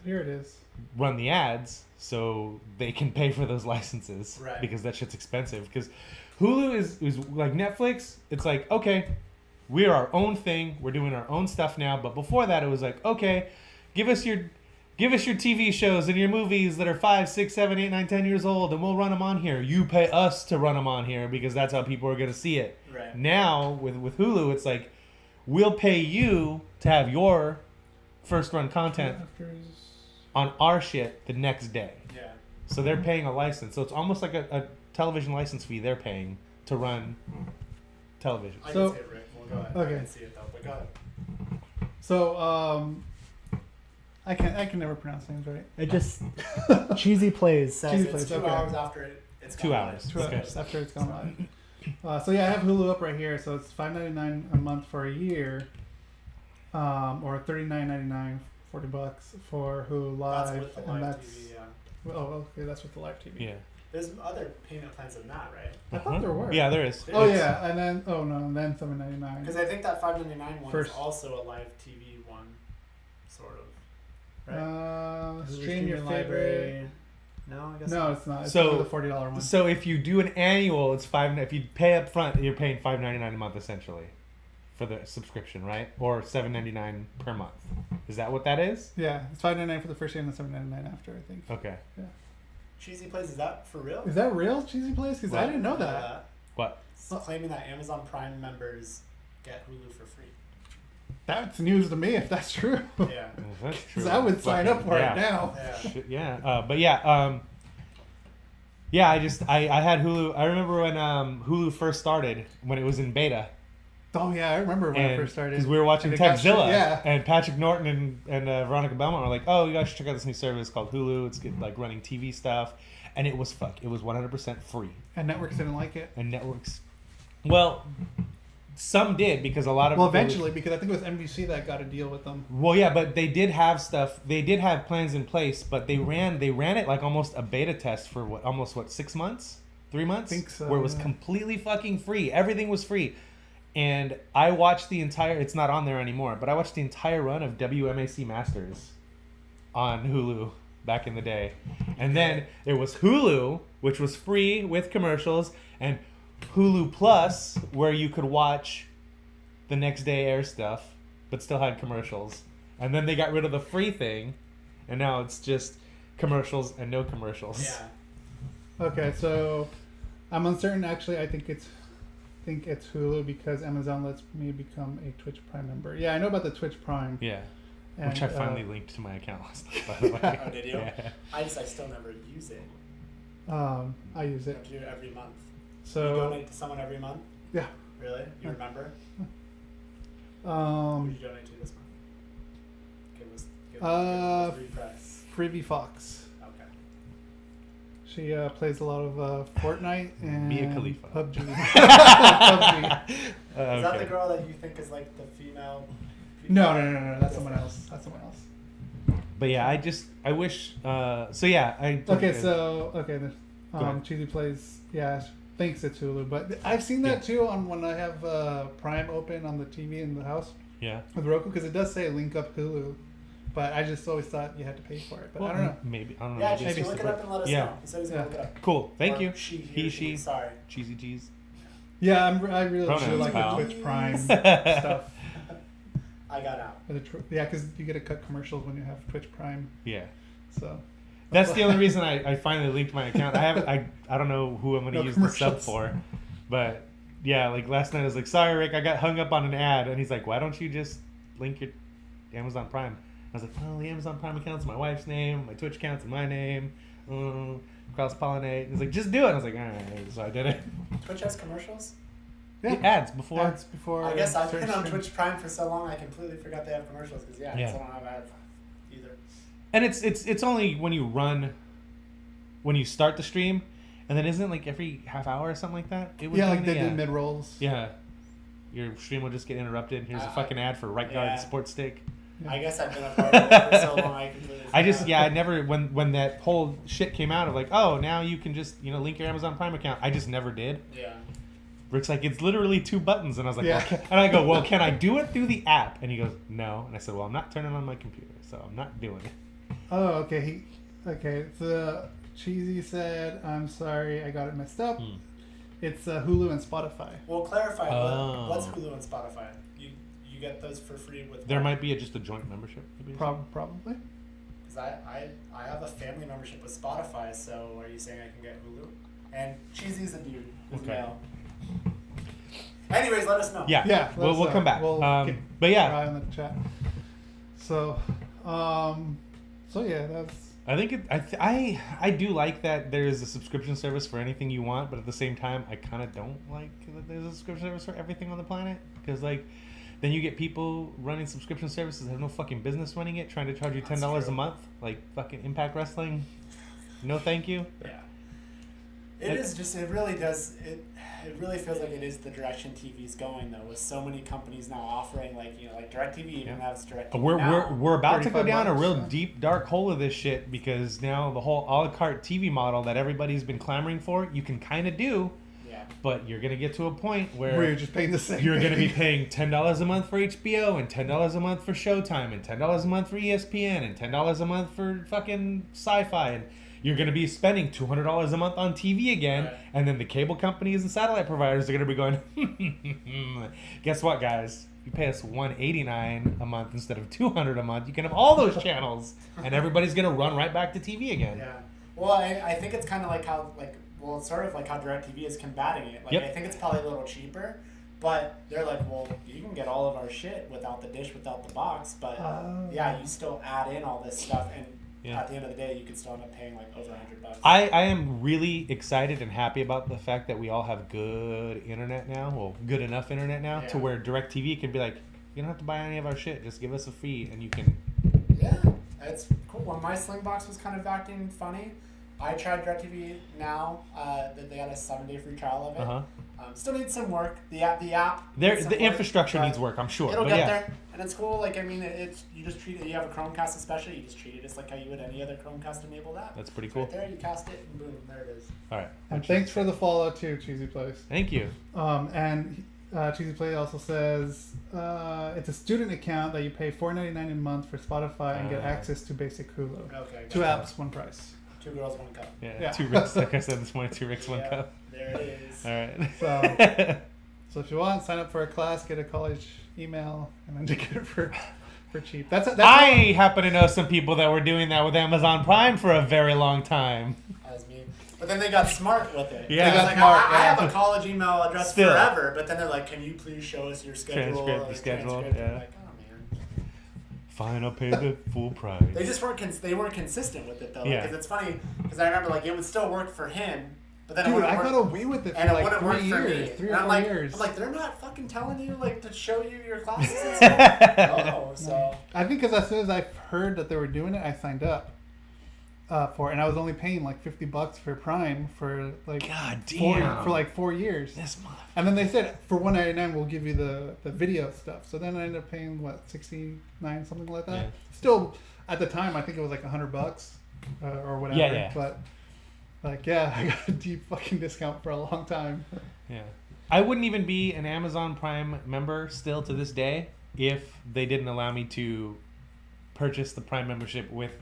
Here it is. run the ads so they can pay for those licenses. Right. Because that shit's expensive. Because Hulu is like Netflix. It's like, okay, we're our own thing. We're doing our own stuff now. But before that, it was like, okay, give us your TV shows and your movies that are 5, 6, 7, 8, 9, 10 years old, and we'll run them on here. You pay us to run them on here because that's how people are going to see it. Right. Now, with Hulu, it's like, we'll pay you to have your first run content on our shit the next day. Yeah. So they're paying a license. So it's almost like a television license fee they're paying to run television. I So- can see it, Rick. We'll go ahead. Okay. I can see it though, but go ahead. So, I can never pronounce names right. It just cheesy plays. Says Cheesy it's plays, 2 okay. hours after it's 2 gone hours. live. 2 Okay. hours after it's gone live. So yeah, I have Hulu up right here. So it's $5.99 a month for a year, or $39.99, $40 for Hulu Live, That's with the and live that's TV, yeah. oh okay, that's with the live TV. Yeah. There's other payment plans than that, right? I thought there were. Yeah, there is. Oh It's- yeah, and then and then $7.99. Because I think that $5.99 one First. is also a live TV one, sort of. Right? Stream your Streaming favorite. library. No, I guess No, not. it's not. It's So- only the $40 one. So if you do an annual, it's $5. If you pay up front, you're paying $5.99 a month essentially for the subscription, right? Or $7.99 per month. Is that what that is? Yeah, it's $5.99 for the first year and then $7.99 after, I think. Okay. Cheesy Plays, is that for real? Is that real, Cheesy Place? Because I What? didn't know that. What? It's claiming that Amazon Prime members get Hulu for free. That's news to me if that's true. Yeah. That's true. Because I would sign up for Yeah. it now. Yeah. Shit, yeah. But yeah. Yeah. I had Hulu. I remember when Hulu first started, when it was in beta. Oh yeah, I remember when I first started. Because we were watching And it got Techzilla, yeah. and Patrick Norton and Veronica Belmont were like, "Oh, you guys should check out this new service called Hulu. It's good, like running TV stuff," and it was 100% free. And networks didn't like it. And networks, well, some did because a lot of Well, eventually, because I think it was NBC that got a deal with them. Well, yeah, but they did have stuff. They did have plans in place, but they ran it like almost a beta test for almost 6 months, 3 months, Think so, where it was yeah. completely fucking free. Everything was free, and I watched the entire. It's not on there anymore, but I watched the entire run of WMAC Masters on Hulu back in the day, and then there was Hulu, which was free with commercials, and Hulu Plus, where you could watch the next day air stuff, but still had commercials. And then they got rid of the free thing, and now it's just commercials and no commercials. Yeah. Okay, so I'm uncertain. Actually, I think it's Hulu because Amazon lets me become a Twitch Prime member. Yeah, I know about the Twitch Prime. Yeah. And, Which I finally linked to my account last night, by the way. Oh, did you? Yeah. I still never use it. I use I it. do it every month. You So donate to someone every month? yeah. Really? You remember? Who Um, did you donate to this month? Give us Uh, free press. Freebie Fox. Okay. She plays a lot of Fortnite and Mia Khalifa. PUBG. PUBG. Is that the girl that you think is like the female? No. That's someone else. But yeah, I wish. So yeah, Cheesy Plays. Yeah, thinks it's Hulu, but I've seen that too on when I have Prime open on the TV in the house. Yeah. With Roku, because it does say link up Hulu, but I just always thought you had to pay for it. But I don't know. Maybe I don't know. Yeah, maybe just look it up and let us know. He said he's gonna look it up. Cool. Thank Or you. She. Sorry. Cheesy cheese. Yeah, I really Pronouns, do like pal. the Twitch Prime stuff. I got out. Yeah, because you get to cut commercials when you have Twitch Prime. Yeah. So. That's the only reason I finally linked my account. I don't know who I'm going to use the sub for, but yeah, like last night I was like, sorry Rick, I got hung up on an ad, and he's like, why don't you just link your Amazon Prime? I was like, well, the Amazon Prime account's my wife's name, my Twitch account's in my name, cross pollinate. He's like, just do it. I was like, all right, so I did it. Twitch has commercials. Yeah, ads before. I guess I've been on Twitch Prime for so long, I completely forgot they have commercials because I don't have ads either. And it's only when you start the stream, and then isn't it like every half hour or something like that? It was like they do mid rolls. Yeah, your stream will just get interrupted. Here's a fucking ad for right guard sports stick. Yeah. I guess I've been a part of it for so long. I never when that whole shit came out of like, oh, now you can just link your Amazon Prime account. I just never did. Yeah. Rick's like, it's literally 2 buttons, and I was like, and I go, well, can I do it through the app? And he goes, no, and I said, well, I'm not turning on my computer, so I'm not doing it. Oh, okay. So Cheesy said, I'm sorry, I got it messed up. It's Hulu and Spotify. Well, clarify. What's Hulu and Spotify? You get those for free with. There might be just a joint membership. Maybe probably. Because I have a family membership with Spotify, so are you saying I can get Hulu? And Cheesy's a dude. He's male. Anyways, let us know. Yeah. We'll come back. But yeah. Eye on the chat. So yeah, that's. I think I do like that there's a subscription service for anything you want, but at the same time, I kind of don't like that there's a subscription service for everything on the planet, because like then you get people running subscription services that have no fucking business running it, trying to charge you $10 a month, like fucking Impact Wrestling. No, thank you. Yeah. It really does. It really feels like it is the direction TV's going, though, with so many companies now offering, like DirecTV even has DirecTV We're about to go down a real $35, deep, dark hole of this shit, because now the whole a la carte TV model that everybody's been clamoring for, you can kind of do, but you're going to get to a point where you're just paying the same you're going to be paying $10 a month for HBO, and $10 a month for Showtime, and $10 a month for ESPN, and $10 a month for fucking Sci-Fi, and you're going to be spending $200 a month on TV again, and then the cable companies and satellite providers are going to be going, guess what, guys? If you pay us $189 a month instead of $200 a month, you can have all those channels, and everybody's going to run right back to TV again. Yeah. Well, I think it's kind of like how, it's sort of like how DirecTV is combating it. I think it's probably a little cheaper, but they're like, well, you can get all of our shit without the dish, without the box, but you still add in all this stuff, and at the end of the day, you could still end up paying like over $100. I am really excited and happy about the fact that we all have good internet now. Well, good enough internet now to where DirecTV can be like, you don't have to buy any of our shit. Just give us a fee and you can. Yeah, it's cool. When my Sling box was kind of acting funny, I tried DirecTV now. That they had a 7-day free trial of it. Still needs some work. The app. The infrastructure needs work, I'm sure. It'll get there, and it's cool. You just treat it. You have a Chromecast, especially. You just treat it just like how you would any other Chromecast-enabled app. That's pretty cool. Right there, you cast it, and boom, there it is. All right. And thanks for the follow too, Cheesy Place. Thank you. And Cheesy Play also says it's a student account that you pay $4.99 a month for Spotify and get access to basic Hulu. Okay. 2 apps, 1 price. 2 girls, 1 cup. Yeah. 2 Ricks, like I said this morning. 2 Ricks, 1 cup. There it is. All right. So if you want, sign up for a class, get a college email, and then you get it for cheap. That's I happen to know some people that were doing that with Amazon Prime for a very long time. That's me. But then they got smart with it. Yeah, they got smart. I have a college email address forever, but then they're like, "Can you please show us your schedule?" Transcript. I'm like, oh man. Fine, I'll pay the full price. They just weren't. They weren't consistent with it though. Because it's funny. Because I remember it would still work for him. But then I got away with it for like 3 years, 3 or 4 years. I'm like, they're not fucking telling you to show you your classes and stuff. So I think because as soon as I heard that they were doing it, I signed up. for, and I was only paying like $50 for Prime for like God damn. for like 4 years. This mother. And then they said for $199 we'll give you the video stuff. So then I ended up paying what, $69, something like that. Yeah. Still, at the time I think it was like $100 or whatever. Yeah. But like, yeah, I got a deep fucking discount for a long time. Yeah. I wouldn't even be an Amazon Prime member still to this day if they didn't allow me to purchase the Prime membership with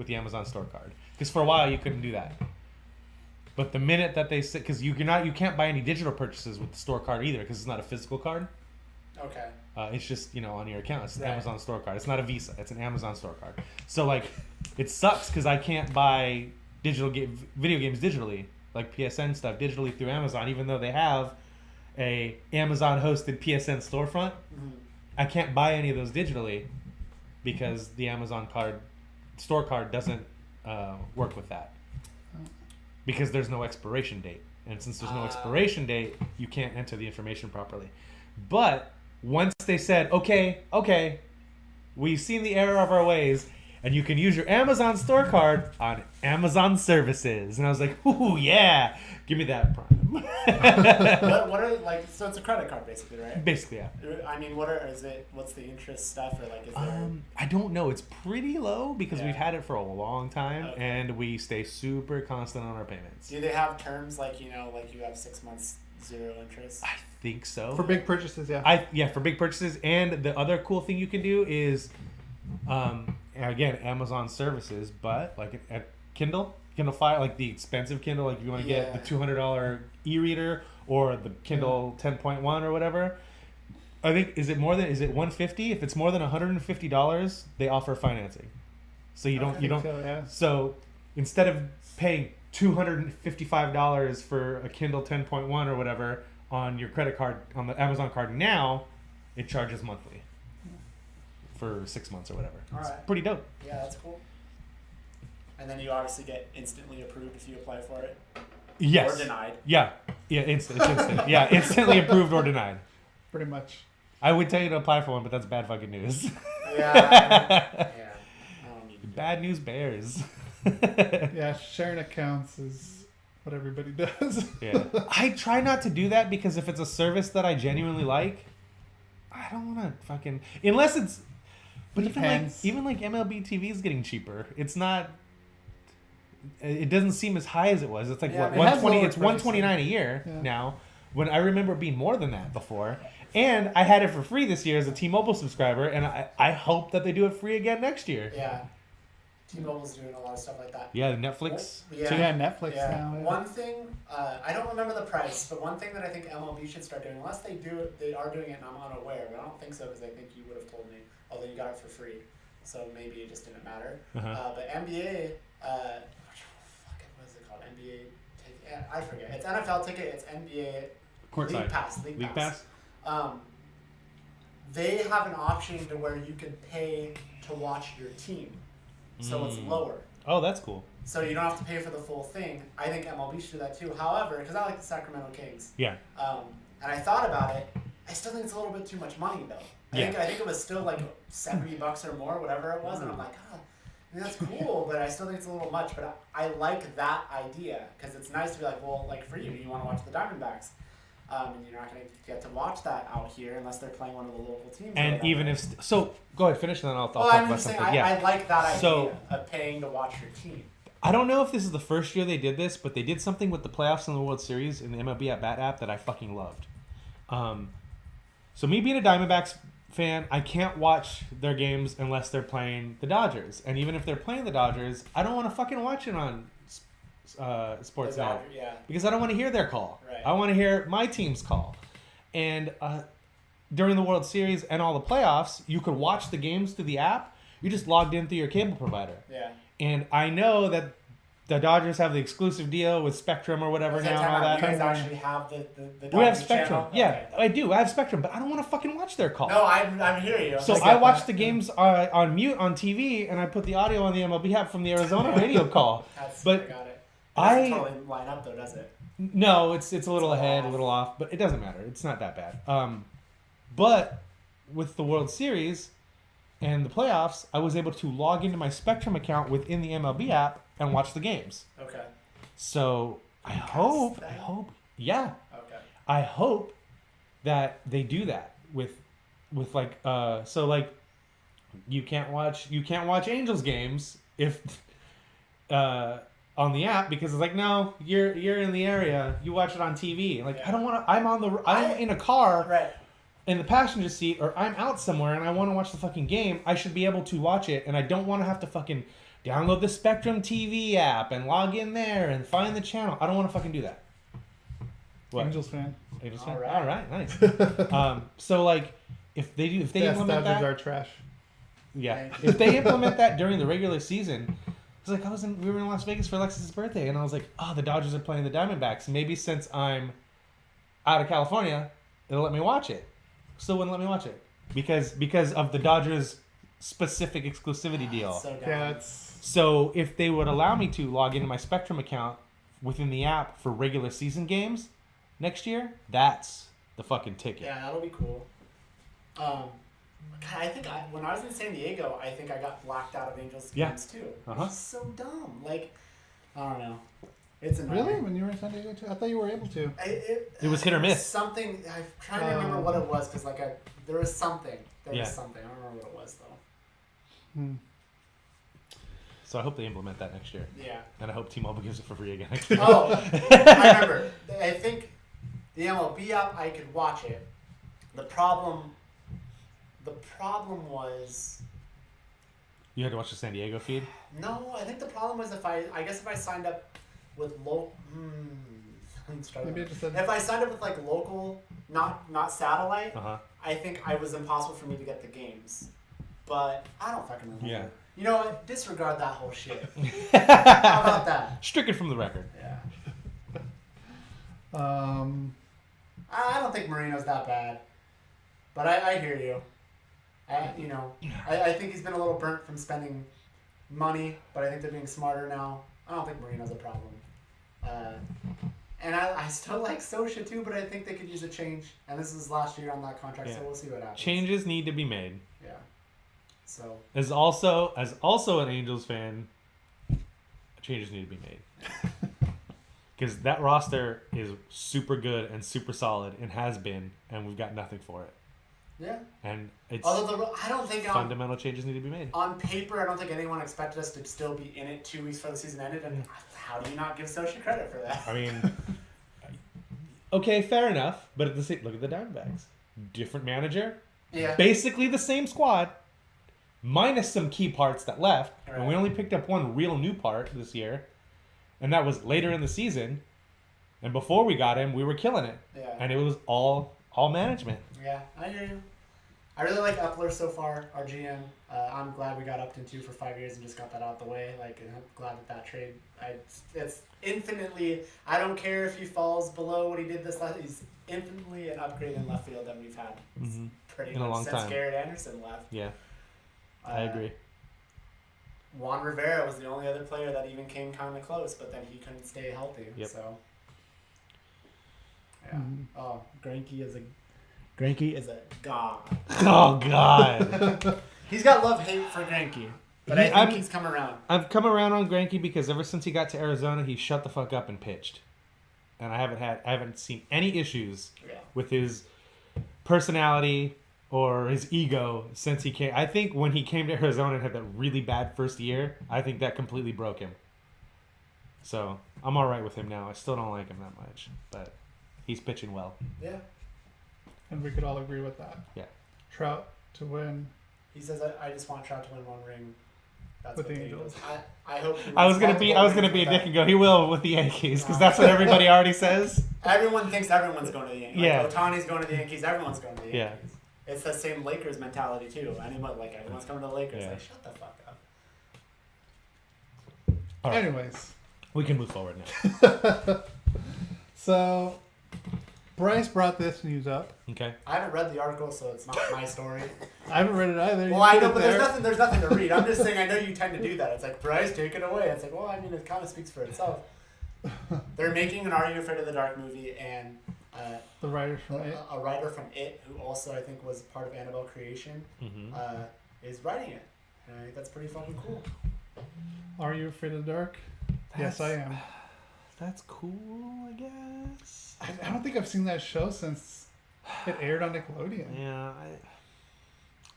the Amazon store card. Because for a while you couldn't do that. But the minute that they said, because you can't buy any digital purchases with the store card either, because it's not a physical card. Okay. It's just, on your account. It's an Right. Amazon store card. It's not a Visa. It's an Amazon store card. So like, it sucks because I can't buy video games digitally, like PSN stuff digitally through Amazon, even though they have a Amazon hosted PSN storefront. Mm-hmm. I can't buy any of those digitally because the Amazon store card doesn't work with that, because there's no expiration date, and since there's no expiration date, you can't enter the information properly. But once they said, okay, we've seen the error of our ways, and you can use your Amazon store card on Amazon services, and I was like, ooh, yeah, give me that Prime. what are so it's a credit card basically, right? Basically, yeah. I mean, what's the interest stuff, or like is there? I don't know. It's pretty low because Yeah. we've had it for a long time, Okay. and we stay super constant on our payments. Do they have terms like you have 6 months 0 interest? I think so. For big purchases, yeah. For big purchases, and the other cool thing you can do is, again, Amazon services, but like a Kindle Fire, like the expensive Kindle, like if you want to get the $200 e-reader or the Kindle 10.1 or whatever. I think is it $150? If it's more than $150, they offer financing. So you don't. So, yeah. So instead of paying $255 for a Kindle 10.1 or whatever on your credit card, on the Amazon card now, it charges monthly for 6 months or whatever. All It's right. pretty dope. Yeah, that's cool. And then you obviously get instantly approved if you apply for it. Yes. Or denied. Yeah. Yeah, it's instant. Yeah, instantly approved or denied. Pretty much. I would tell you to apply for one, but that's bad fucking news. Yeah. I don't need to do Bad news bears. Yeah, sharing accounts is what everybody does. Yeah. I try not to do that because if it's a service that I genuinely like, I don't want to fucking, unless it's, but Depends. even like MLB TV is getting cheaper. It's not, it doesn't seem as high as it was. It's like Yeah, what, it has 120, lower it's 129 a year Yeah. now, when I remember it being more than that before. And I had it for free this year as a T-Mobile subscriber, and I hope that they do it free again next year. Yeah. T-Mobile's doing a lot of stuff like that. Yeah, Netflix. Yeah. So yeah, Netflix Yeah. now. Yeah. One thing, I don't remember the price, but one thing that I think MLB should start doing, unless they are doing it and I'm unaware, but I don't think so because I think you would have told me, although you got it for free, so maybe it just didn't matter. Uh-huh. But NBA, what is it called? NBA, I forget. It's NFL ticket, it's NBA Courtside. League Pass. Pass. They have an option to where you can pay to watch your team, so it's lower. Oh, that's cool. So you don't have to pay for the full thing. I think MLB should do that too. However, because I like the Sacramento Kings, Yeah. and I thought about it, I still think it's a little bit too much money though. I think it was still like $70 or more, whatever it was, and I'm like, I mean, that's cool, but I still think it's a little much. But I like that idea because it's nice to be like, well, like for you want to watch the Diamondbacks. And you're not going to get to watch that out here unless they're playing one of the local teams. And even if so, go ahead, finish, and then I'll talk I'm about just saying, something. I like that idea So- of paying to watch your team. I don't know if this is the first year they did this, but they did something with the playoffs and the World Series in the MLB at Bat app that I fucking loved. So me being a Diamondbacks fan, I can't watch their games unless they're playing the Dodgers. And even if they're playing the Dodgers, I don't want to fucking watch it on Sportsnet. Yeah. Because I don't want to hear their call. Right. I want to hear my team's call. And during the World Series and all the playoffs, you could watch the games through the app. You just logged in through your cable provider. Yeah. And I know that the Dodgers have the exclusive deal with Spectrum or whatever now and all You that. guys actually have the We have Dodgers Spectrum. channel? Yeah, Okay. I do. I have Spectrum, but I don't want to fucking watch their call. No, I'm hearing you. So I watch the games on mute on TV, and I put the audio on the MLB app from the Arizona radio call. I But got it. It I- doesn't totally line up though, does it? No, it's a little It's ahead, off. a little off, but it doesn't matter. It's not that bad. But with the World Series and the playoffs, I was able to log into my Spectrum account within the MLB app and watch the games. Okay. So I hope, yeah, Okay. I hope that they do that with like, so like, you can't watch Angels games if, on the app, because it's like, no, you're in the area, you watch it on TV. Like, Yeah. I don't want to, I'm in a car Right. in the passenger seat, or I'm out somewhere and I want to watch the fucking game. I should be able to watch it, and I don't want to have to fucking download the Spectrum TV app and log in there and find the channel. I don't want to fucking do that. What? Angels fan. Angels All fan? right. All right, nice. So like, if they Yes, implement Dodgers that, are trash. yeah, if they implement that during the regular season, it's like we were in Las Vegas for Alexis' birthday, and I was like, oh, the Dodgers are playing the Diamondbacks. Maybe since I'm out of California, it'll let me watch it. Still wouldn't let me watch it because of the Dodgers specific exclusivity deal. So dumb. Yeah, it's So if they would allow me to log into my Spectrum account within the app for regular season games next year, that's the fucking ticket. Yeah, that'll be cool. God, I think when I was in San Diego, I think I got blacked out of Angels Yeah. games too. Uh-huh. It's so dumb. Like, I don't know. It's annoying. really when you were in San Diego too. I thought you were able to. It was hit or miss. Something. I'm trying to remember what it was because there was something. There Yeah. was something. I don't remember what it was though. So I hope they implement that next year, Yeah. and I hope T-Mobile gives it for free again. Oh, I remember. I think the MLB app, I could watch it. The problem was You had to watch the San Diego feed. no. I think the problem was if I signed up with local. I'm struggling. Maybe it just said- If I signed up with like local, not satellite, Uh-huh. I think it was impossible for me to get the games. But I don't fucking remember. Yeah. You know what? Disregard that whole shit. How about that? Stricken from the record. Yeah. Um, I don't think Marino's that bad, but I hear you. I think he's been a little burnt from spending money, but I think they're being smarter now. I don't think Marino's a problem. And I still like Sosha too, but I think they could use a change. And this is his last year on that contract, so Yeah. we'll see what happens. Changes need to be made. Yeah. So. As also an Angels fan, changes need to be made. Because that roster is super good and super solid and has been, and we've got nothing for it. Yeah. And it's I don't think fundamental changes need to be made. on paper, I don't think anyone expected us to still be in it 2 weeks before the season ended. And how do you not give Sosha credit for that? I mean, okay, fair enough. But at the same, look at the Diamondbacks. Different manager, Yeah. basically the same squad, minus some key parts that left. Right. And we only picked up one real new part this year, and that was later in the season. And before we got him, we were killing it. Yeah. And it was all management. Yeah, I hear you. I really like Epler so far, our GM. I'm glad we got Upton too for 5 years and just got that out the way. Like, and I'm glad that trade. It's infinitely. I don't care if he falls below what he did this last. He's infinitely an upgrade in left field than we've had. Mm-hmm. Pretty In a much long since time. Garrett Anderson left. Yeah, I agree. Juan Rivera was the only other player that even came kind of close, but then he couldn't stay healthy. Yep. So. Yeah. Mhm. Oh, Greinke is a god. Oh God. He's got love-hate for Greinke, but I think he's come around. I've come around on Greinke because ever since he got to Arizona, he shut the fuck up and pitched, and I haven't seen any issues with his personality or his ego since he came. I think when he came to Arizona and had that really bad first year, I think that completely broke him. So I'm all right with him now. I still don't like him that much, but he's pitching well. Yeah. and we could all agree with that. Yeah. Trout to win. He says, "I just want Trout to win one ring." That's With what the they Angels. do. I hope. He I was wins gonna be multiple a rings dick with and go, he will with the Yankees because that's what everybody already says. that. Everyone thinks everyone's going to the Yankees. Yeah. Like, Ohtani's going to the Yankees. Everyone's going to the Yeah. Yankees. It's the same Lakers mentality too. Everyone's coming to the Lakers. Yeah. Like, shut the fuck up. All right. Anyways, We can move forward now. so Bryce brought this news up. Okay. I haven't read the article, so it's not my story. I haven't read it either. Well, I know, but there's nothing to read. I'm just saying. I know you tend to do that. It's like, Bryce, take it away. It's like, well, I mean, it kind of speaks for itself. They're making an Are You Afraid of the Dark movie, and The writers from it. a writer from It, who also I think was part of Annabelle Creation, Mm-hmm. is writing it. And I think that's pretty fucking cool. Are You Afraid of the Dark? Yes, I am. That's cool, I guess. I don't think I've seen that show since it aired on Nickelodeon. Yeah,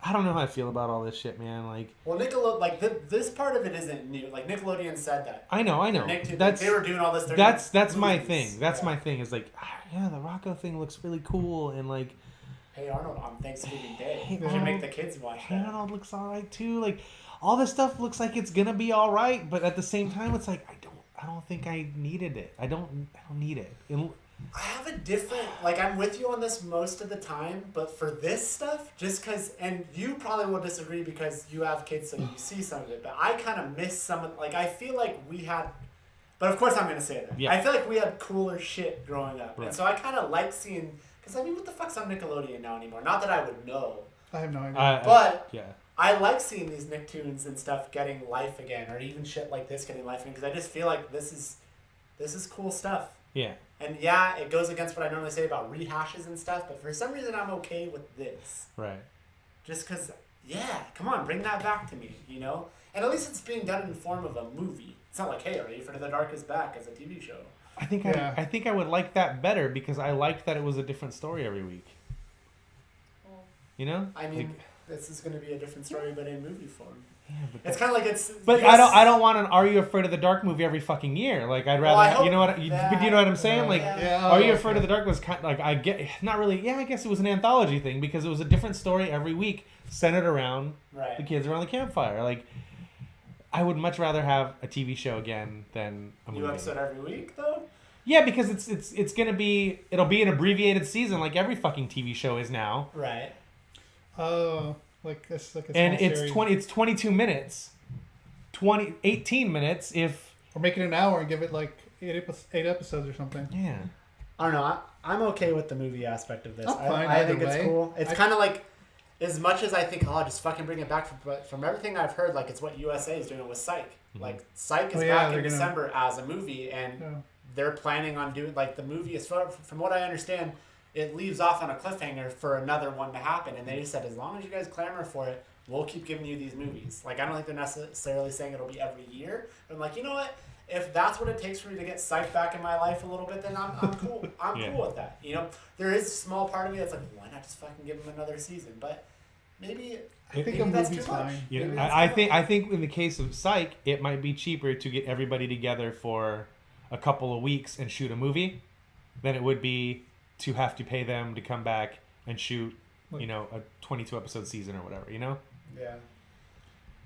I don't know how I feel about all this shit, man. Like, well, Nickelodeon, this part of it isn't new. Like Nickelodeon said that. I know. They were doing all this. That's my thing. That's my thing. Is like, yeah, the Rocco thing looks really cool, and like, Hey Arnold on Thanksgiving Day. Hey You should make the kids watch Hey that. Arnold looks all right too. Like, all this stuff looks like it's gonna be all right, but at the same time, it's like I don't think I needed it. I don't need it. I have a different, like, I'm with you on this most of the time, but for this stuff, just because, and you probably will disagree because you have kids, so you see some of it, but I kind of miss some of, like, I feel like we had, but of course I'm going to say that. Yeah. I feel like we had cooler shit growing up. Right. And so I kind of like seeing, because I mean, what the fuck's on Nickelodeon now anymore? Not that I would know. I have no idea. But yeah. I like seeing these Nicktoons and stuff getting life again, or even shit like this getting life again, because I just feel like this is cool stuff. Yeah. And yeah, it goes against what I normally say about rehashes and stuff, but for some reason I'm okay with this. Right. Just because, yeah, come on, bring that back to me, you know? And at least it's being done in the form of a movie. It's not like, hey, Are You Afraid of the Dark is back as a TV show. I think I would like that better because I liked that it was a different story every week. You know? I mean, this is going to be a different story, but in movie form. Yeah, but It's kind of like it's... But yes, I don't want an Are You Afraid of the Dark movie every fucking year. Like, I'd rather, I hope you know what, but you know what I'm saying? Like, Yeah. Are You Afraid of the Dark was kind of, like, I get, not really, yeah, I guess it was an anthology thing because it was a different story every week centered around Right. the kids around the campfire. Like, I would much rather have a TV show again than a movie. New episode every week, though? Yeah, because it's gonna be, it'll be an abbreviated season like every fucking TV show is now. Right. Oh, like it's like a And small it's series. it's 22 minutes. 18 minutes if... Or make it an hour and give it like eight episodes or something. Yeah. I don't know. I'm okay with the movie aspect of this. I'm fine I either think it's way. cool. It's kind of like, as much as I think, just fucking bring it back, from everything I've heard, like, it's what USA is doing with Psych. Mm-hmm. Like, Psych is Oh, yeah, back in they're gonna- December as a movie, and Yeah. they're planning on doing, like, the movie is, from what I understand, it leaves off on a cliffhanger for another one to happen, and they just said, as long as you guys clamor for it, we'll keep giving you these movies. Like, I don't think they're necessarily saying it'll be every year, but I'm like, you know what? If that's what it takes for me to get Psych back in my life a little bit, then I'm cool. I'm Yeah. cool with that. You know, there is a small part of me that's like, why not just fucking give them another season? But maybe I think maybe a that's movie's too much. fine. You Maybe know, that's I too think much. I think in the case of Psych, it might be cheaper to get everybody together for a couple of weeks and shoot a movie than it would be to have to pay them to come back and shoot, you know, a 22 episode season or whatever, you know? Yeah.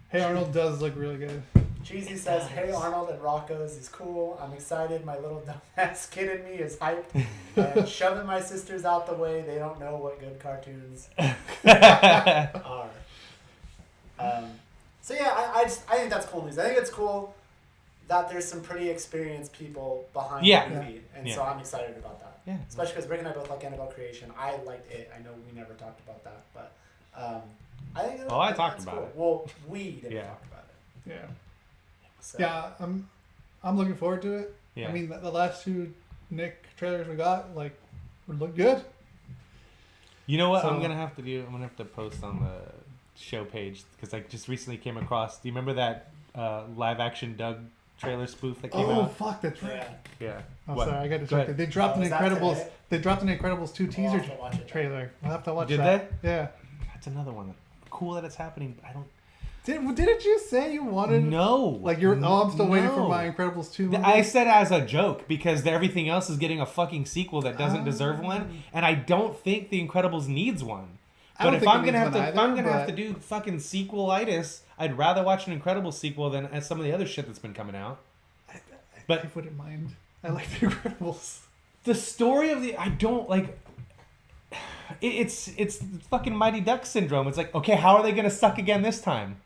Hey Arnold does look really good. Cheesy says, "Hey Arnold at Rocco's is cool. I'm excited. My little dumbass kid in me is hyped. And shoving my sisters out the way. They don't know what good cartoons are." So yeah, I think that's cool news. I think it's cool that there's some pretty experienced people behind Yeah. the movie, and so I'm excited about that. Yeah. Especially because Rick and I both like Annabelle Creation. I liked it. I know we never talked about that, but I think. Oh, I think talked that's about cool. it. Well, we didn't Yeah. talk about it. Yeah. So. Yeah, I'm looking forward to it. Yeah. I mean, the last two Nick trailers we got look good. You know what So- I'm gonna have to do? I'm gonna have to post on the show page because I just recently came across. Do you remember that live action Doug trailer spoof that came Oh out? fuck, that's right. Yeah. Yeah. Oh, What? sorry, I got Go distracted. ahead. They dropped Oh, an is that Incredibles. today? They dropped an Incredibles 2 We'll teaser have to watch it. trailer. We'll have to watch Did that. Yeah. That's another one. Cool that it's happening. But I don't. Didn't you say you wanted? No. Like you're. Oh, I'm still waiting for No. my Incredibles 2 movie. I said as a joke because everything else is getting a fucking sequel that doesn't deserve one, and I don't think The Incredibles needs one. I But don't if think I'm it gonna have needs to, one if I'm either, gonna have to but- do fucking sequel-itis, I'd rather watch an Incredibles sequel than some of the other shit that's been coming out. But I wouldn't mind. I like the Incredibles. the story of I don't like. It's fucking Mighty Ducks syndrome. It's like, okay, how are they gonna suck again this time?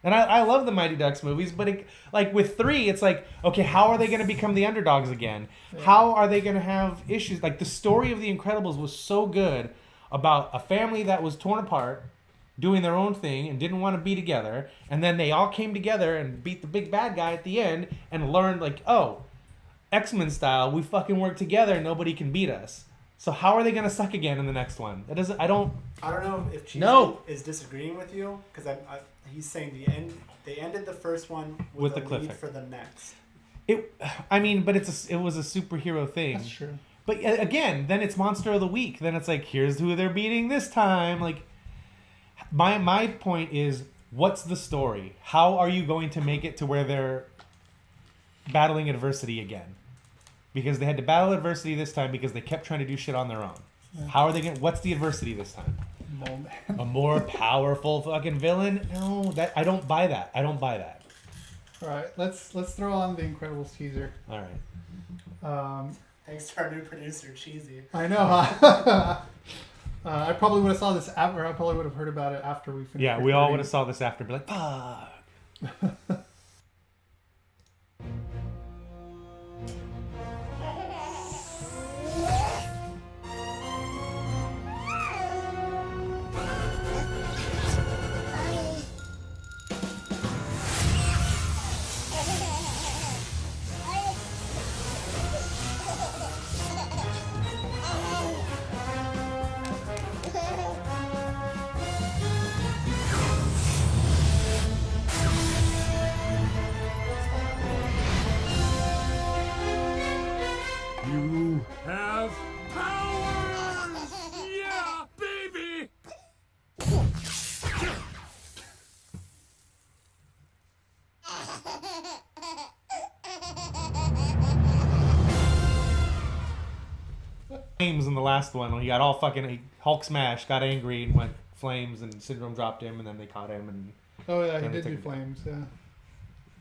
And I love the Mighty Ducks movies, but like with 3, it's like, okay, how are they going to become the underdogs again? Yeah. How are they going to have issues? Like the story of The Incredibles was so good about a family that was torn apart, doing their own thing and didn't want to be together, and then they all came together and beat the big bad guy at the end and learned like, oh, X-Men style, we fucking work together, nobody can beat us. So how are they gonna suck again in the next one? It doesn't. I don't know if Cheesy No. is disagreeing with you because he's saying they ended the first one With with the a lead cliffhanger. for the next. I mean, but it was a superhero thing. That's true. But again, then it's Monster of the Week. Then it's like, here's who they're beating this time. Like, my point is, what's the story? How are you going to make it to where they're battling adversity again? Because they had to battle adversity this time because they kept trying to do shit on their own. Yeah. How are they going? What's the adversity this time? Mole Man. A more powerful fucking villain? No, I don't buy that. I don't buy that. All right, let's throw on the Incredibles teaser. All right. Thanks to our new producer, Cheesy. I know, huh? I probably would have saw this after. I probably would have heard about it after we finished. Yeah, we all would have saw this after and be like, fuck. You have powers! Yeah, baby! Flames in the last one when he got all fucking Hulk smashed, got angry and went flames, and Syndrome dropped him, and then they caught him. And Oh yeah, he Then they did do took it down. flames. Yeah.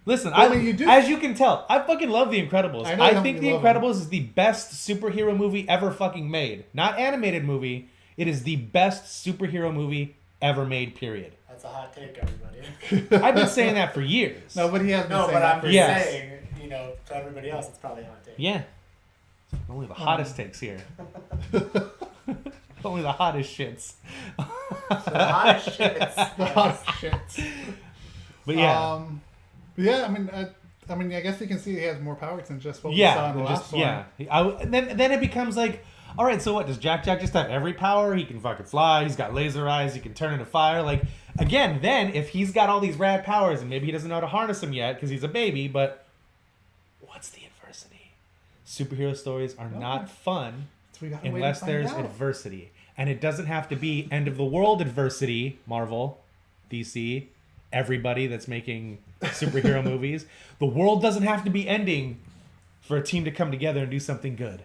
listen, Well, I mean, you do- as you can tell, I fucking love The Incredibles. I know I how think you The love Incredibles is the best superhero movie ever fucking made. Not animated movie. It is the best superhero movie ever made. Period. That's a hot take, everybody. I've been saying that for years. No, but he has been No, saying but that I'm for just Yes. saying, to everybody else, it's probably a hot take. Yeah. Only the hottest takes here. Only the hottest shits. So the hottest shits. the hot shit. But yeah. Yeah, I mean, I guess you can see he has more powers than just what we saw in the last one. Yeah. Then it becomes like, all right, so what? Does Jack just have every power? He can fucking fly. He's got laser eyes. He can turn into fire. Like, again, then if he's got all these rad powers and maybe he doesn't know how to harness them yet because he's a baby, but what's the adversity? Superhero stories are not fun So we gotta wait to unless find there's out. adversity. And it doesn't have to be end of the world adversity, Marvel, DC, everybody that's making superhero movies. The world doesn't have to be ending for a team to come together and do something good.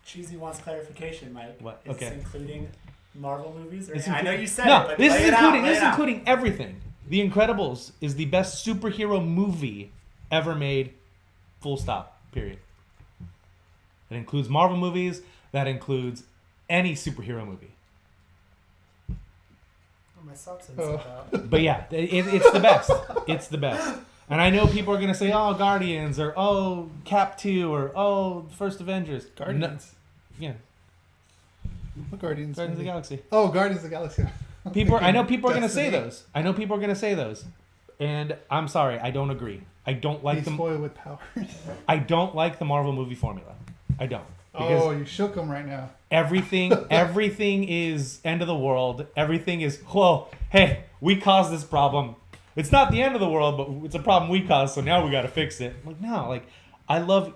Cheesy wants clarification, Mike. What? Is Okay. this including Marvel movies? Or It's I know including- you said no, it, but this lay is it out, including lay this it is out. including everything. The Incredibles is the best superhero movie ever made. Full stop. Period. It includes Marvel movies. That includes any superhero movie. Oh, my socks Oh. out. But yeah, it's the best. It's the best. And I know people are gonna say, "Oh, Guardians," or "Oh, Cap 2," or "Oh, First Avengers." Guardians. No, yeah, What Guardians? Guardians of the movie? Galaxy. Oh, Guardians of the Galaxy. I know people are gonna say Destiny. those. I know people are gonna say those, and I'm sorry, I don't agree. I don't like He's them. spoiled with powers. I don't like the Marvel movie formula. I don't. Oh, Because you shook him right now. everything is end of the world. Everything is, whoa, hey, we caused this problem. It's not the end of the world, but it's a problem we caused, so now we got to fix it. I'm like, no, like, I love,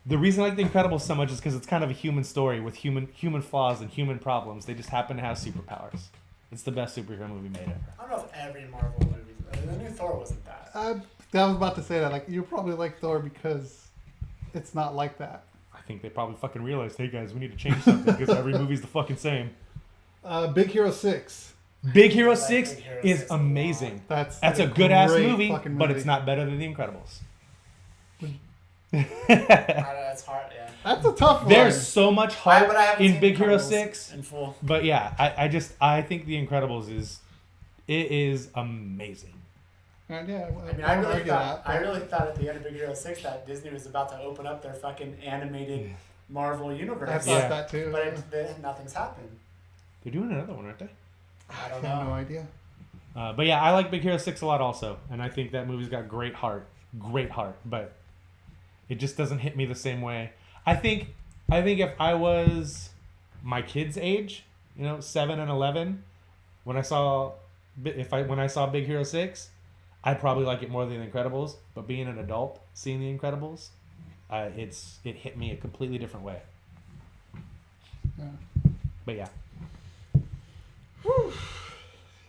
the reason I like The Incredibles so much is because it's kind of a human story with human flaws and human problems. They just happen to have superpowers. It's the best superhero movie made ever. I don't know if every Marvel movie. The new Thor wasn't that. I was about to say that. Like, you probably like Thor because it's not like that. I think they probably fucking realized, hey guys, we need to change something because every movie's the fucking same. Big Hero 6. Big Hero like 6 Big Hero is 6 a amazing. That's A good ass great movie, fucking but movie. it's not better than The Incredibles. I don't know, it's hard, yeah. That's a tough one. There's so much heart But I haven't in seen Big Hero Incredibles 6. in full. But yeah, I think The Incredibles is amazing. And yeah, I mean, won't argue that, I but- really thought at the end of Big Hero 6 that Disney was about to open up their fucking animated Marvel universe. I thought Yeah. that too. But nothing's happened. They're doing another one, aren't they? I I don't have no know. idea. But yeah, I like Big Hero 6 a lot also. And I think that movie's got great heart. Great heart. But it just doesn't hit me the same way. I think if I was my kids' age, 7 and 11, when I saw Big Hero 6, I'd probably like it more than The Incredibles. But being an adult, seeing The Incredibles, it hit me a completely different way. Yeah. But yeah. Whew.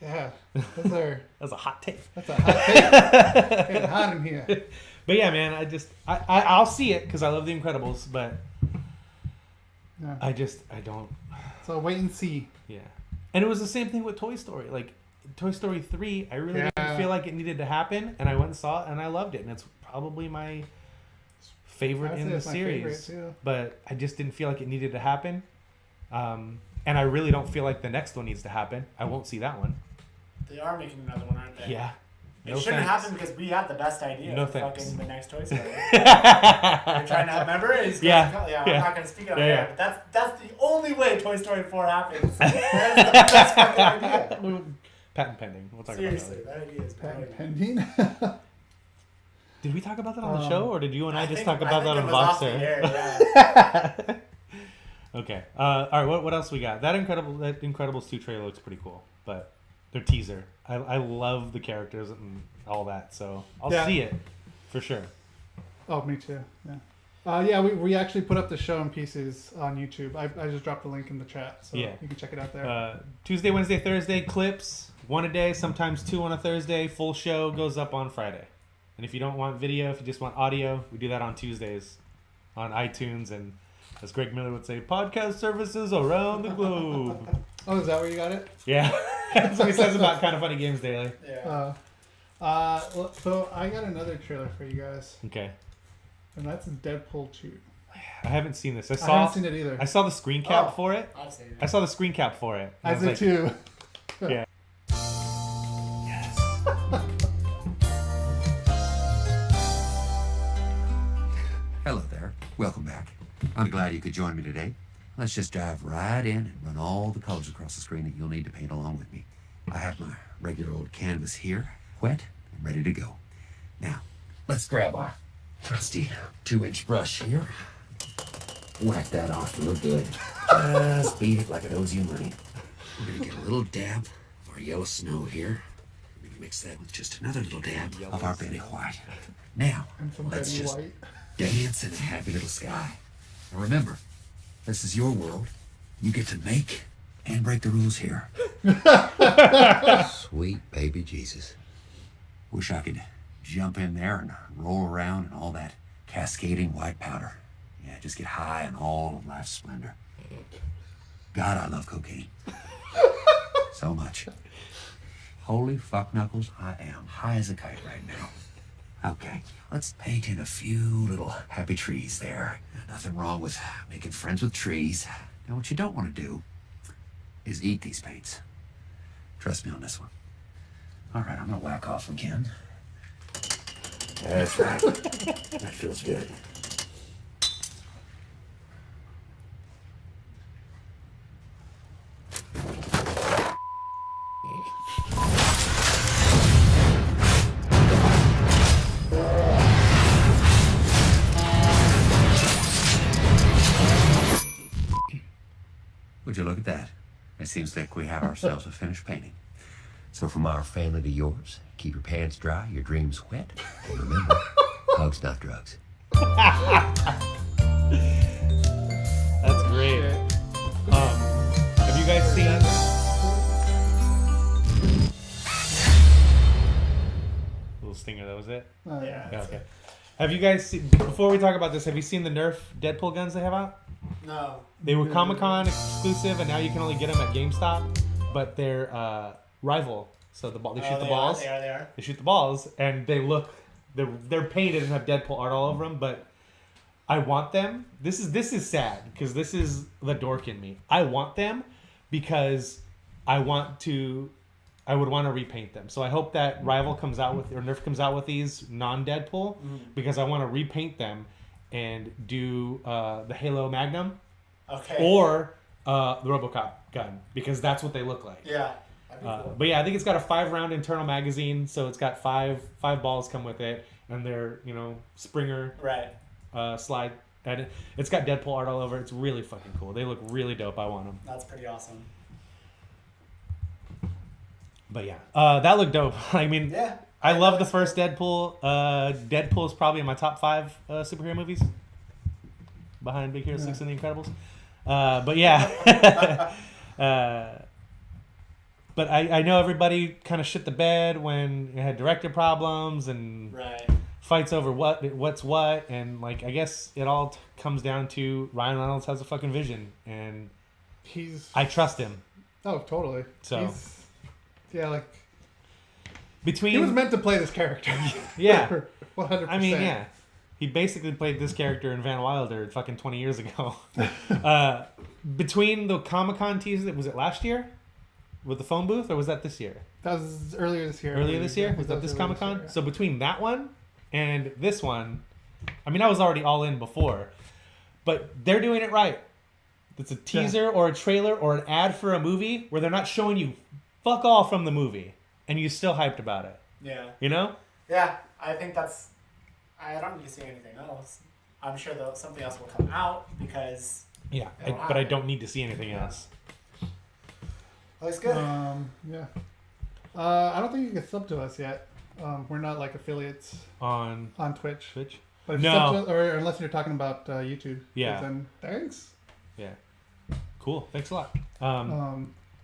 Yeah. That's a hot take. That's a hot take. Getting hot in here. But yeah, man, I'll see it because I love The Incredibles, but Yeah. I don't. So wait and see. Yeah. And it was the same thing with Toy Story. Like, Toy Story 3, I really didn't feel like it needed to happen, and I went and saw it, and I loved it, and it's probably my favorite in the series. But I just didn't feel like it needed to happen. And I really don't feel like the next one needs to happen. I won't see that one. They are making another one, aren't they? Yeah. It shouldn't happen because we have the best idea. No for thanks. fucking the next Toy Story. You're trying to have memories. Yeah. I'm not going to speak on Yeah. it, but that's the only way Toy Story 4 happens. That's the best fucking idea. Patent pending. We'll talk Seriously, about that idea is Patent brilliant. pending. Did we talk about that on the show, or did you and I just talk I about think that it on was off the Voxer? air, yeah. Okay. All right. What else we got? That Incredibles 2 trailer looks pretty cool, but their teaser. I love the characters and all that, so I'll see it for sure. Oh, me too. Yeah. We actually put up the show in pieces on YouTube. I just dropped the link in the chat, so you can check it out there. Tuesday, Wednesday, Thursday clips, 1 a day, sometimes 2 on a Thursday. Full show goes up on Friday. And if you don't want video, if you just want audio, we do that on Tuesdays on iTunes and, as Greg Miller would say, podcast services around the globe. Oh, is that where you got it? Yeah. That's what he says about Kind of Funny Games Daily. Yeah. So I got another trailer for you guys, Okay. and that's Deadpool 2. I haven't seen this. I haven't seen it either. I saw the screen cap for it. I've seen it. I saw the screen cap for it. I did too. Yeah. Hello there. Welcome back. I'm glad you could join me today. Let's just dive right in and run all the colors across the screen that you'll need to paint along with me. I have my regular old canvas here, wet and ready to go. Now, let's grab our trusty 2-inch brush here. Whack that off real good. Just beat it like it owes you money. We're gonna get a little dab of our yellow snow here. We're gonna mix that with just another little dab of our Betty White. Now, And some let's Betty just White. dance in a happy little sky. And remember, this is your world. You get to make and break the rules here. Sweet baby Jesus. Wish I could jump in there and roll around in all that cascading white powder. Yeah, just get high on all of life's splendor. God, I love cocaine. So much. Holy fuck knuckles, I am high as a kite right now. Okay, let's paint in a few little happy trees there. Nothing wrong with making friends with trees. Now, what you don't want to do is eat these paints. Trust me on this one. All right, I'm gonna whack off again. That's right. That feels good. Would you look at that? It seems like we have ourselves a finished painting. So from our family to yours, keep your pants dry, your dreams wet, and remember, hugs not drugs. That's great. Have you guys seen? Little stinger, that was it? Yeah. Yeah, okay. Have you guys seen, before we talk about this, have you seen the Nerf Deadpool guns they have out? No. They were Comic-Con exclusive, and now you can only get them at GameStop. But they're rival, so they shoot the balls. They are. They shoot the balls, and they're painted and have Deadpool art all over them. But I want them. This is sad because this is the dork in me. I want them because I would want to repaint them. So I hope that Rival comes out with, or Nerf comes out with these non-Deadpool, because I want to repaint them and do the Halo Magnum, Okay. or the RoboCop gun, because that's what they look like. Yeah. That'd be cool. But yeah, I think it's got a 5-round internal magazine, so it's got five balls come with it, and they're Springer Right. slide And it's got Deadpool art all over. It's really fucking cool. They look really dope. I want them. That's pretty awesome. But yeah, that looked dope. I mean, Yeah. I love the first Deadpool. Deadpool is probably in my top 5 superhero movies, behind Big Hero 6 and The Incredibles. But yeah. But I know everybody kind of shit the bed when it had director problems and Right. fights over what's what, and like I guess it all comes down to Ryan Reynolds has a fucking vision, and I trust him. Oh, totally. So like between he was meant to play this character. Yeah. 100%. I mean, yeah. He basically played this character in Van Wilder fucking 20 years ago. Between the Comic-Con teaser, was it last year? With the phone booth, or was that this year? That was earlier this year. Earlier this year? Was that this Comic-Con? So between that one and this one, I mean, I was already all in before. But they're doing it right. It's a teaser or a trailer or an ad for a movie where they're not showing you fuck all from the movie. And you're still hyped about it. Yeah. You know? Yeah, I think that's... I don't need to see anything else. I'm sure something else will come out because... Yeah, but I don't need to see anything else. Looks good. Yeah. I don't think you can sub to us yet. We're not like affiliates On Twitch. Twitch? But if you No. sub to, or unless you're talking about YouTube. Yeah. Then thanks. Yeah. Cool. Thanks a lot.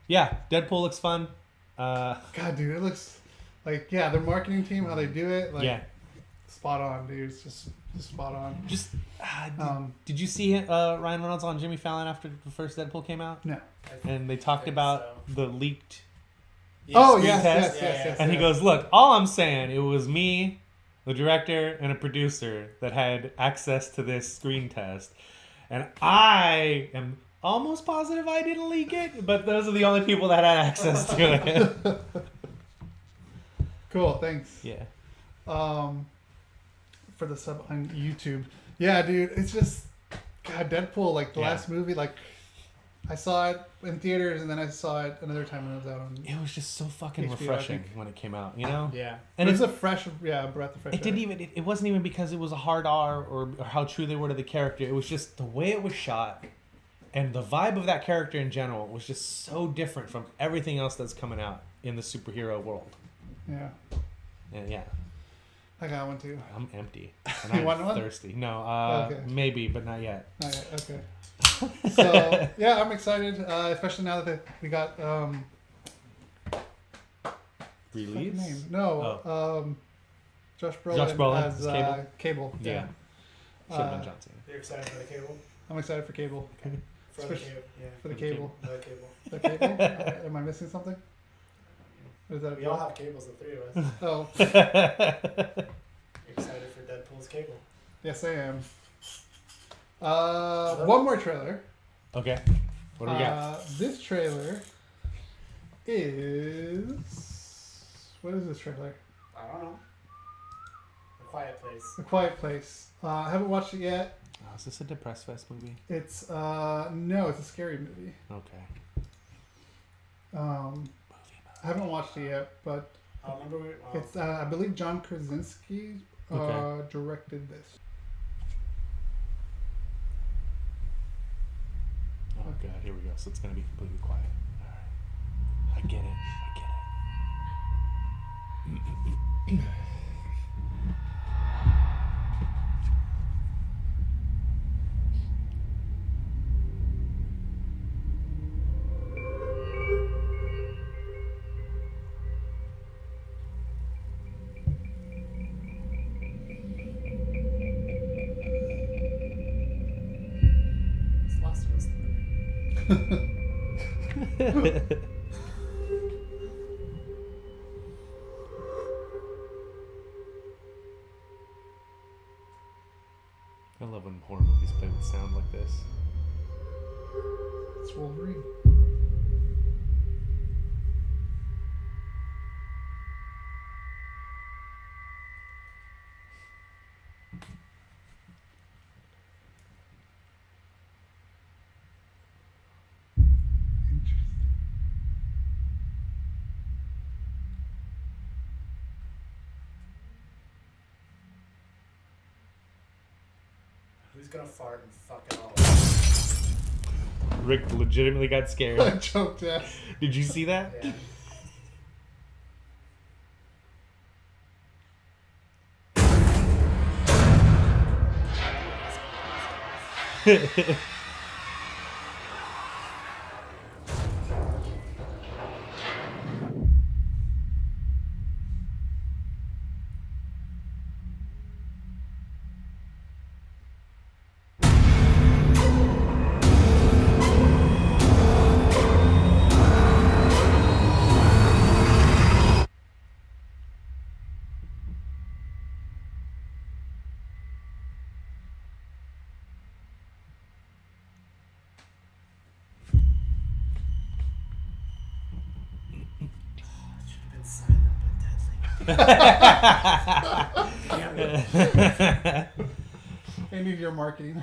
Yeah, Deadpool looks fun. God, dude, it looks like their marketing team, how they do it, like spot on, dude. It's just spot on. Just did you see Ryan Reynolds on Jimmy Fallon after the first Deadpool came out? No. And they talked about the leaked Oh screen yes, test. yes. And he goes, "Look, all I'm saying, it was me, the director, and a producer that had access to this screen test, and I am almost positive I didn't leak it, but those are the only people that had access to it." Cool, thanks. Yeah. For the sub on YouTube. Yeah, dude, it's just God, Deadpool, like the last movie, like I saw it in theaters and then I saw it another time when it was out on It was just so fucking HBO, refreshing when it came out, you know? Yeah. and And it's a fresh breath of fresh it didn't even it wasn't even because it was a hard R or how true they were to the character. It was just the way it was shot and the vibe of that character in general was just so different from everything else that's coming out in the superhero world. Yeah. And yeah, I got one too. I'm empty and You I'm want one? thirsty. No, Okay. maybe, but not yet. Not yet, okay. So yeah, I'm excited, especially now that we got Release? name. No, Josh Brolin as Cable? Cable. Yeah. Should have been John Cena. You're excited for the cable? I'm excited for Cable. For the Especially- cable, yeah. For the Cable. The cable. The Cable? Am I missing something? Or is that We all have cables, the three of us. Oh, You're excited for Deadpool's cable. yes, I am. One more trailer. Okay. What do we got? This trailer is. What is this trailer? I don't know. A Quiet Place. A Quiet Place. I haven't watched it yet. Oh, is this a Depressed Fest movie? It's no, it's a scary movie. Okay. I haven't watched it yet, but I remember it's I believe John Krasinski Okay. directed this. Oh god, here we go. So it's gonna be completely quiet. Alright. I get it. It's Last of Us. I love when horror movies play with sound like this. It's Wolverine. Interesting. Who Who's gonna fart and fuck it all up? Rick legitimately got scared. I choked, yeah. Did you see that? Yeah. Been signed up at Deadly. I need your marketing.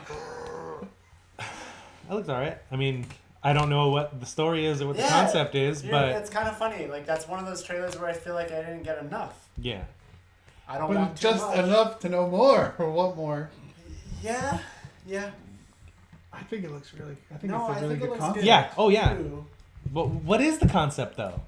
That looks alright. I mean, I don't know what the story is or what the Yeah, concept is, Dude, but it's kind of funny. Like that's one of those trailers where I feel like I didn't get enough. yeah. I don't But want too just much. enough to know more or want more. Yeah, yeah. I think it looks really. I think No, it's I a really think it good looks concept. good. Yeah. Oh yeah. Ooh. But what is the concept though?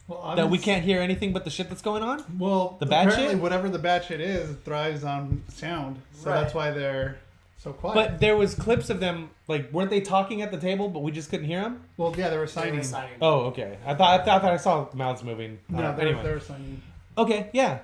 Well, That we can't hear anything but the shit that's going on? Well, The bad apparently shit? whatever the bad shit is thrives on sound, so Right. that's why they're so quiet. But there was clips of them, like, weren't they talking at the table, but we just couldn't hear them? well, yeah, they were They signing. were signing. Oh, okay. I thought I saw mouths moving. No, they Anyway. were signing. Okay, yeah.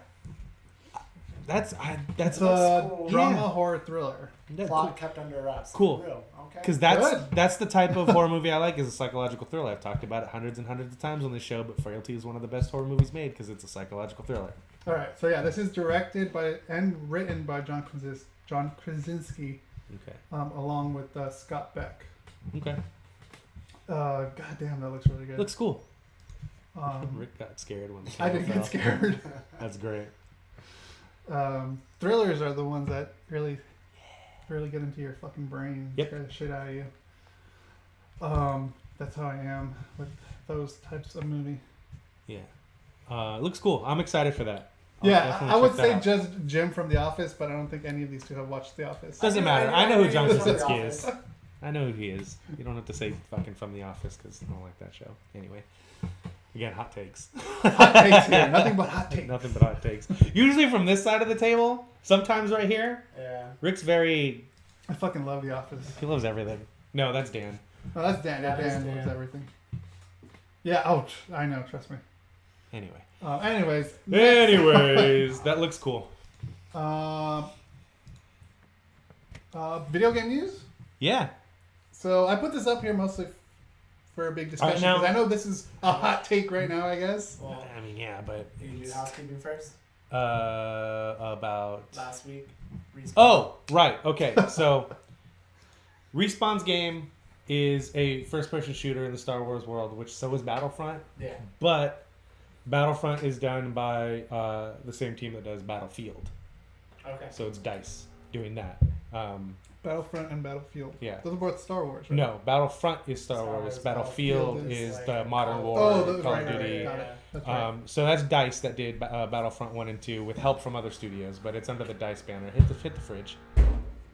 That's It's Looks a cool. drama Yeah. horror thriller. Plot kept under wraps. Cool. Real. Okay. because Good. that's the type of horror movie I like, is a psychological thriller. I've talked about it hundreds and hundreds of times on this show, but Frailty is one of the best horror movies made because it's a psychological thriller. All right, so yeah, this is directed by and written by John Krasinski, Okay. along with Scott Beck. Okay. God damn, that looks really good. Looks cool. Rick got scared when the I camera didn't fell. get scared. That's great. Thrillers are the ones that really get into your fucking brain, Yep. scare the shit out of you. That's how I am with those types of movie. Yeah. It looks cool. I'm excited for that. I'll Yeah, definitely I would check that say out. just Jim from The Office, but I don't think any of these two have watched The Office. Doesn't I matter. knew- I know who knew John he was from The Krasinski Office. is. I know who he is. You don't have to say fucking from The Office because I don't like that show. Anyway. Again, hot takes. Hot takes here, nothing but hot takes. Nothing but hot takes. Usually from this side of the table, sometimes right here. Yeah. Rick's very... I fucking love The Office. He loves everything. No, that's Dan. Oh, that's Dan. That is Dan loves Dan. everything. Yeah, ouch. I know, trust me. Anyway. Anyways. Anyways, that looks cool. Video game news? Yeah. So I put this up here mostly for a big discussion now- because I know this is a hot take right now, I guess. Well, I mean, yeah, but... you can do housekeeping first. About... Last week. Respawn. Oh, right. Okay. So, Respawn's game is a first-person shooter in the Star Wars world, which so is Battlefront. Yeah. But Battlefront is done by the same team that does Battlefield. Okay. So it's DICE doing that. Battlefront and Battlefield. Yeah. Those are both Star Wars, right? No, Battlefront is Star Star Wars. Wars, Battlefield Battlefield is is the like Modern Call- War, Oh, those- Call right, of right, Duty. got it. Yeah. That's right. So that's DICE that did Battlefront 1 and 2 with help from other studios, but it's under the DICE banner. Hit the fridge.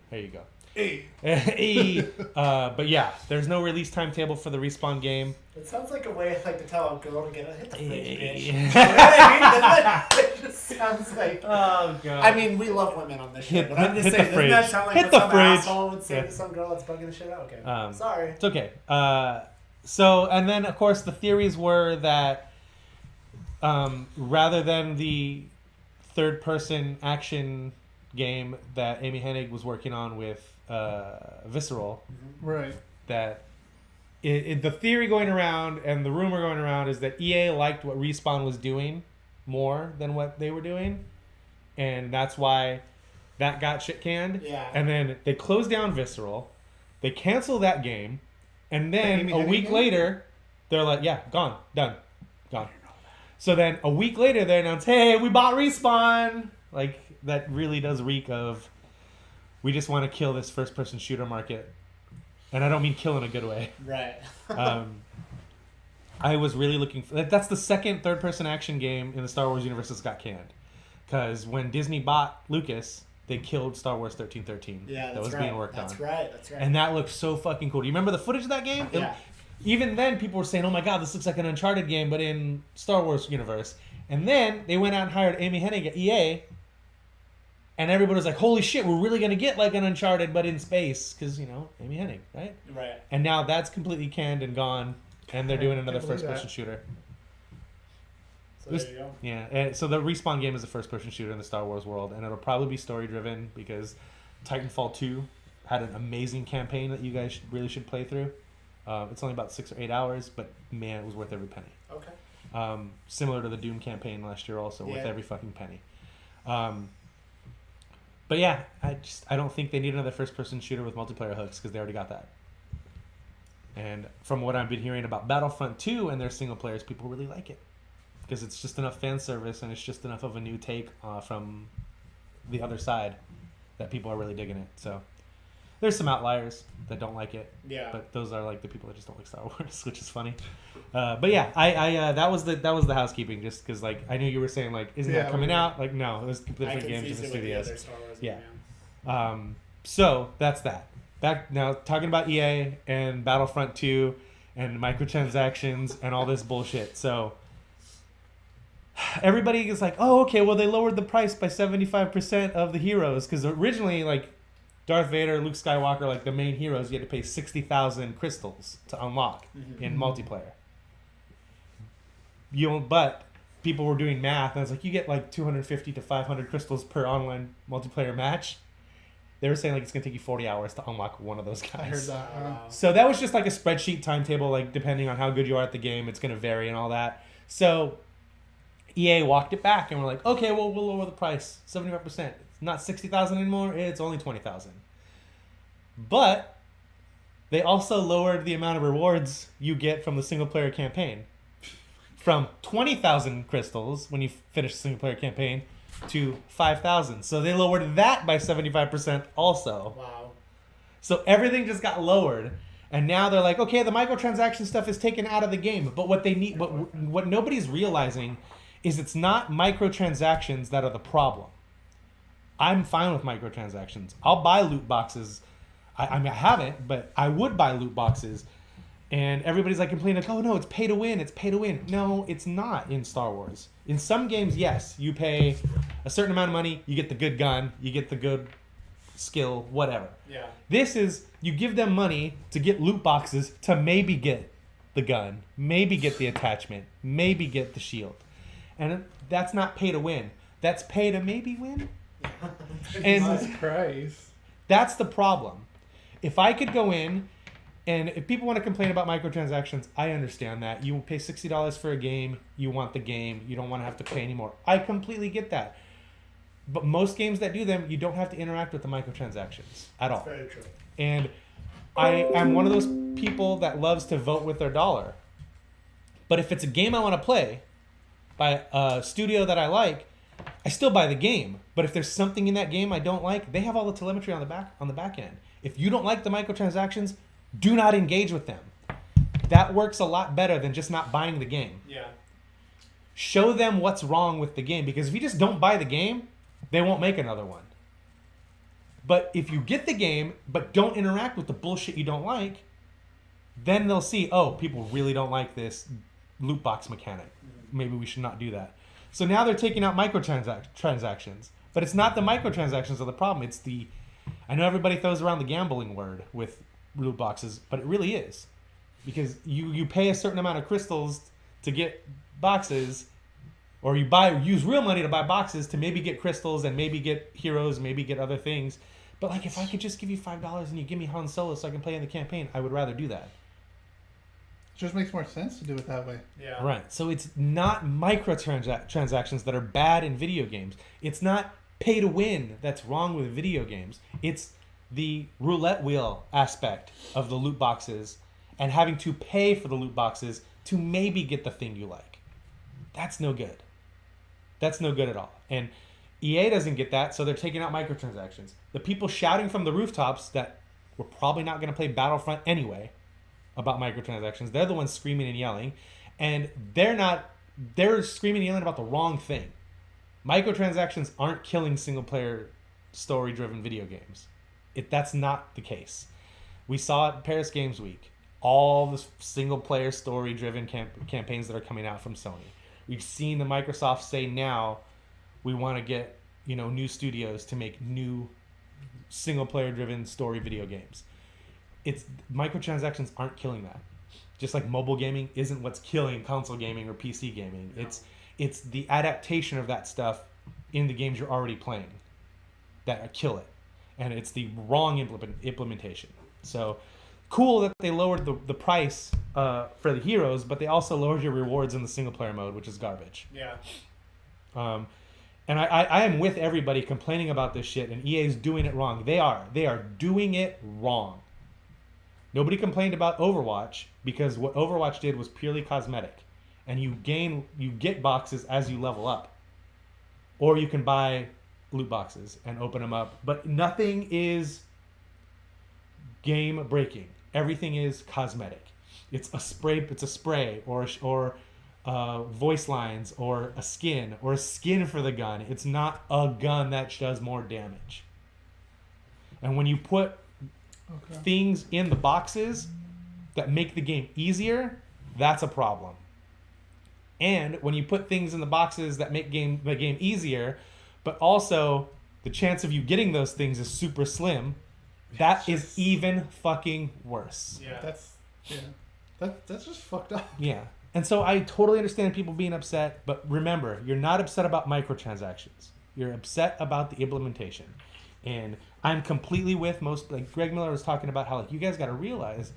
There you go. Hey. Hey. But yeah, there's no release timetable for the Respawn game. It sounds like a way like to tell a girl to get a hit the fridge, bitch. You know Yeah. what I mean? Doesn't it? It just sounds like. Oh god. I mean, we love women on this show, but I'm just Hit the saying, doesn't that fridge. sound like Hit what the some fridge. asshole would say Yeah. to some girl that's bugging the shit out? Okay. Um, Sorry. It's okay. So, and then of course the theories were that rather than the third-person action game that Amy Hennig was working on with Visceral, Right. that the theory going around and the rumor going around is that EA liked what Respawn was doing more than what they were doing, and that's why that got shit canned. Yeah. And then they closed down Visceral, they canceled that game, and then Amy a Hennig week game? later, they're like, "Yeah, gone, done, gone." So then a week later, they announced, "Hey, we bought Respawn." Like that really does reek of, we just want to kill this first-person shooter market. And I don't mean kill in a good way. Right. I was really looking for... That's the second third-person action game in the Star Wars universe that's got canned. Because when Disney bought Lucas, they killed Star Wars 1313. Yeah, that that's was right. being worked That's on. right. That's right. And that looked so fucking cool. Do you remember the footage of that game? Yeah. Even then, people were saying, "Oh my god, this looks like an Uncharted game, but in Star Wars universe." And then they went out and hired Amy Hennig at EA, and everybody was like, "Holy shit, we're really gonna get like an Uncharted, but in space," because Amy Hennig, right? Right. And now that's completely canned and gone, and they're doing another can't believe first-person that. shooter. So there you go. Yeah, and so the Respawn game is a first-person shooter in the Star Wars world, and it'll probably be story-driven because Titanfall 2 had an amazing campaign that you guys really should play through. It's only about 6 or 8 hours, but man, it was worth every penny. Okay. Similar to the Doom campaign last year, also worth Yeah. every fucking penny. But yeah, I don't think they need another first-person shooter with multiplayer hooks because they already got that. And from what I've been hearing about Battlefront 2 and their single players, people really like it because it's just enough fan service and it's just enough of a new take from the other side that people are really digging it. So there's some outliers that don't like it, Yeah. but those are like the people that just don't like Star Wars, which is funny. But yeah, I that was the housekeeping, just because like I knew you were saying like, isn't Yeah, that coming we- out? Like no, it was completely I different games, confused different it with the studios. other Star Wars Yeah. game, So that's that. Back now talking about EA and Battlefront 2 and microtransactions and all this bullshit. So everybody is like, oh, okay, well they lowered the price by 75% of the heroes because originally like Darth Vader, Luke Skywalker, like the main heroes, you had to pay 60,000 crystals to unlock in multiplayer. But people were doing math and it's like you get like 250 to 500 crystals per online multiplayer match. They were saying like it's gonna take you 40 hours to unlock one of those guys. I heard that. So that was just like a spreadsheet timetable, like depending on how good you are at the game, it's gonna vary and all that. So EA walked it back and we're like, okay, well we'll lower the price 75%. It's not 60,000 anymore, it's only 20,000. But they also lowered the amount of rewards you get from the single player campaign from 20,000 crystals when you finish the single player campaign to 5,000. So they lowered that by 75% also. Wow. So everything just got lowered, and now they're like, okay, the microtransaction stuff is taken out of the game. But what they need, what nobody's realizing, is it's not microtransactions that are the problem. I'm fine with microtransactions. I'll buy loot boxes. I mean, I haven't, but I would buy loot boxes. And everybody's like complaining, like, oh no, it's pay to win. It's pay to win. No, it's not in Star Wars. In some games, yes, you pay a certain amount of money, you get the good gun, you get the good skill, whatever. Yeah. This is, you give them money to get loot boxes to maybe get the gun, maybe get the attachment, maybe get the shield. And that's not pay to win. That's pay to maybe win. And Jesus Christ. that's the problem. If I could go in, and if people want to complain about microtransactions, I understand that. You pay $60 for a game, you want the game, you don't want to have to pay anymore. I completely get that. But most games that do them, you don't have to interact with the microtransactions at all. Very true. And I am one of those people that loves to vote with their dollar. But if it's a game I want to play by a studio that I like, I still buy the game. But if there's something in that game I don't like, they have all the telemetry on the back end. If you don't like the microtransactions, do not engage with them. That works a lot better than just not buying the game. Yeah. Show them what's wrong with the game, because if you just don't buy the game, they won't make another one. But if you get the game but don't interact with the bullshit you don't like, then they'll see, oh, people really don't like this loot box mechanic. Maybe we should not do that. So now they're taking out microtransactions. But it's not the microtransactions that are the problem. It's the... I know everybody throws around the gambling word with loot boxes, but it really is. Because you pay a certain amount of crystals to get boxes, or you use real money to buy boxes to maybe get crystals and maybe get heroes, maybe get other things. But like, if I could just give you $5 and you give me Han Solo so I can play in the campaign, I would rather do that. It just makes more sense to do it that way. Yeah. Right. So it's not microtransactions that are bad in video games. It's not pay to win that's wrong with video games. It's the roulette wheel aspect of the loot boxes and having to pay for the loot boxes to maybe get the thing you like. That's no good. That's no good at all. And EA doesn't get that, so they're taking out microtransactions. The people shouting from the rooftops that we're probably not going to play Battlefront anyway about microtransactions, they're the ones screaming and yelling. And they're screaming and yelling about the wrong thing. Microtransactions aren't killing single player story-driven video games. That's not the case. We saw it at Paris Games Week. All the single-player story-driven campaigns that are coming out from Sony. We've seen the Microsoft say now we want to get new studios to make new single-player-driven story video games. It's microtransactions aren't killing that. Just like mobile gaming isn't what's killing console gaming or PC gaming. No. It's the adaptation of that stuff in the games you're already playing that kill it. And it's the wrong implementation. So cool that they lowered the price for the heroes, but they also lowered your rewards in the single player mode, which is garbage. Yeah. And I am with everybody complaining about this shit, and EA is doing it wrong. They are doing it wrong. Nobody complained about Overwatch because what Overwatch did was purely cosmetic, and you get boxes as you level up, or you can buy loot boxes and open them up, but nothing is game breaking. Everything is cosmetic. It's a spray or voice lines or a skin for the gun. It's not a gun that does more damage. And when you put things in the boxes that make the game easier, that's a problem. And when you put things in the boxes that make the game easier, but also the chance of you getting those things is super slim, that is even fucking worse. Yeah. That's just fucked up. Yeah. And so I totally understand people being upset, but remember, you're not upset about microtransactions. You're upset about the implementation. And I'm completely with like Greg Miller was talking about how you guys got to realize,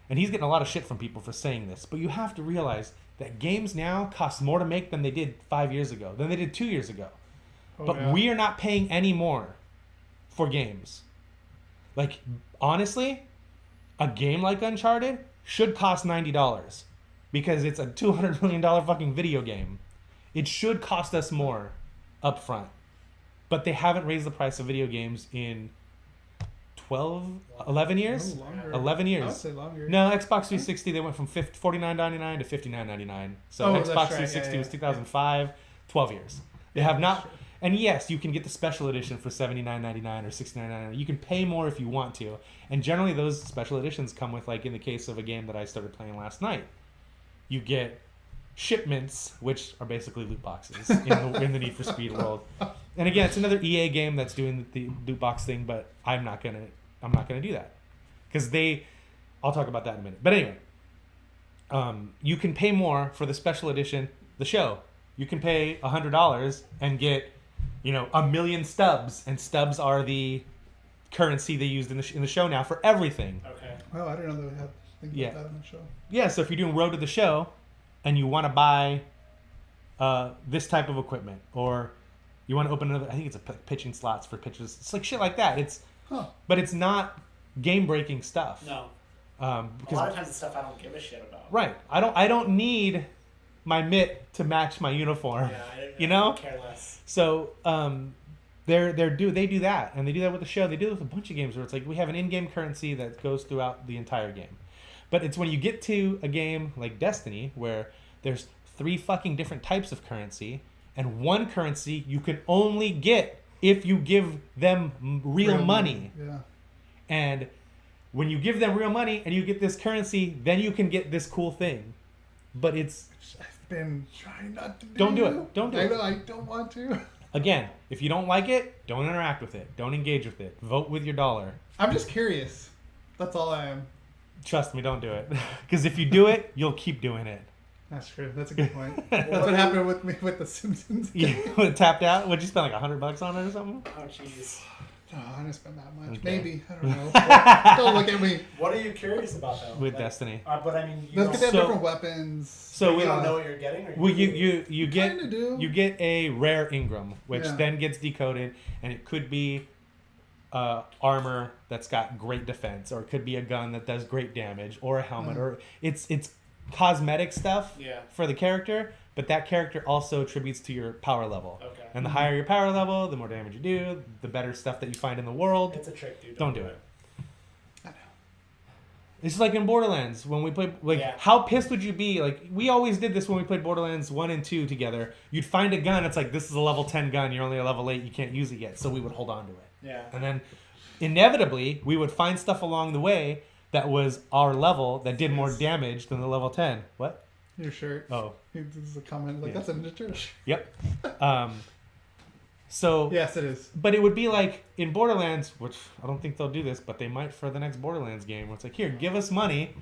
and he's getting a lot of shit from people for saying this, but you have to realize that games now cost more to make than they did 5 years ago, than they did 2 years ago. We are not paying any more for games. Like, honestly, a game like Uncharted should cost $90 because it's a $200 million fucking video game. It should cost us more up front. But they haven't raised the price of video games in 11 years? No, longer. 11 years. I would say longer. No, Xbox 360, they went from $49.99 to $59.99. So Xbox 360 was 2005, 12 years. They have not... And yes, you can get the special edition for $79.99 or $69.99. You can pay more if you want to. And generally those special editions come with, like in the case of a game that I started playing last night, you get shipments, which are basically loot boxes in the Need for Speed world. And again, it's another EA game that's doing the loot box thing, but I'm not gonna do that because I'll talk about that in a minute. But anyway, you can pay more for the special edition, the show. You can pay $100 and get 1 million stubs, and stubs are the currency they used in the show now for everything. Okay. Oh, I didn't know they had things like that in the show. Yeah, so if you're doing Road to the Show and you want to buy this type of equipment, or you want to open another, I think it's a pitching slots for pitches. It's like shit like that. But it's not game breaking stuff. No. Because a lot of times it's stuff I don't give a shit about. Right. I don't need my mitt to match my uniform. Yeah, I don't care less. So they do that, and they do that with the show. They do it with a bunch of games where it's like we have an in-game currency that goes throughout the entire game. But it's when you get to a game like Destiny where there's 3 fucking different types of currency, and one currency you can only get if you give them real money. Yeah. And when you give them real money and you get this currency, then you can get this cool thing. But I've been trying not to Don't do it. Don't do it. I know, I don't want to. Again, if you don't like it, don't interact with it. Don't engage with it. Vote with your dollar. I'm just curious. That's all I am. Trust me, don't do it. Because if you do it, you'll keep doing it. That's true. That's a good point. That's what happened with me with The Simpsons. You tapped out? Would you spend like $100 on it or something? Oh, jeez. No, I didn't spend that much. Okay. Maybe. I don't know. Don't look at me. What are you curious about, though? With Destiny. But I mean, Let's get So- different weapons. So you we don't know what you're getting? Or Well, you get Kinda do. you get a rare Ingram, which Yeah. then gets decoded, and it could be armor that's got great defense, or it could be a gun that does great damage, or a helmet, or it's cosmetic stuff for the character, but that character also attributes to your power level. Okay. And the higher your power level, the more damage you do, the better stuff that you find in the world. It's a trick, dude. Don't do it. I know. It's like in Borderlands when we played. How pissed would you be? Like, we always did this when we played Borderlands 1 and 2 together. You'd find a gun. It's like, this is a level 10 gun. You're only a level 8. You can't use it yet. So we would hold on to it. Yeah. And then inevitably we would find stuff along the way that was our level that did more damage than the level 10. What? Your shirt. Oh. This is a comment like, Yeah. that's a Ninja Turtle shirt. Yep. So Yes, it is. but it would be like in Borderlands, which I don't think they'll do this, but they might for the next Borderlands game, where it's like, here, give us money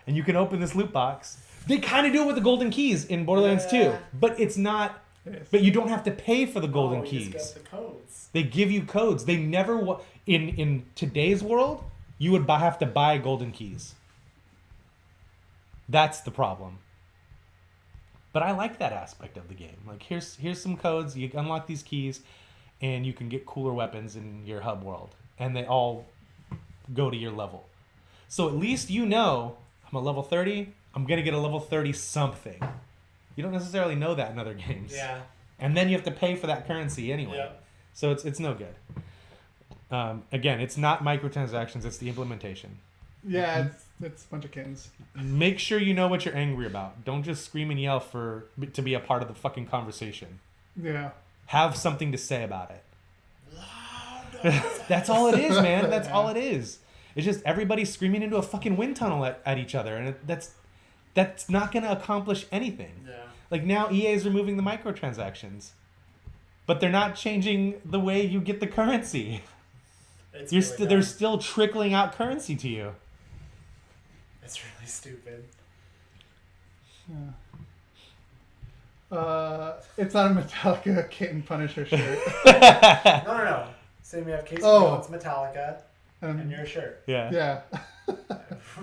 and you can open this loot box. They kind of do it with the golden keys in Borderlands 2, but it's not. Yes. But you don't have to pay for the golden You keys. just get the codes. They give you codes. They never in today's world, you would have to buy golden keys. That's the problem. But I like that aspect of the game. Like here's some codes. You unlock these keys, and you can get cooler weapons in your hub world, and they all go to your level. So at least you know I'm a level 30. I'm gonna get a level 30 something. You don't necessarily know that in other games. Yeah. And then you have to pay for that currency anyway. Yeah. So it's no good. Again, it's not microtransactions. It's the implementation. Yeah, it's a bunch of kittens. Make sure you know what you're angry about. Don't just scream and yell to be a part of the fucking conversation. Yeah. Have something to say about it. That's all it is, man. That's all it is. It's just everybody screaming into a fucking wind tunnel at each other, and that's not going to accomplish anything. Yeah. Like now EA is removing the microtransactions, but they're not changing the way you get the currency. They're still trickling out currency to you. It's really stupid. It's not a Metallica Kitten Punisher shirt. No. Same, we have Casey Oh. it's Metallica, and your shirt. Yeah. Yeah.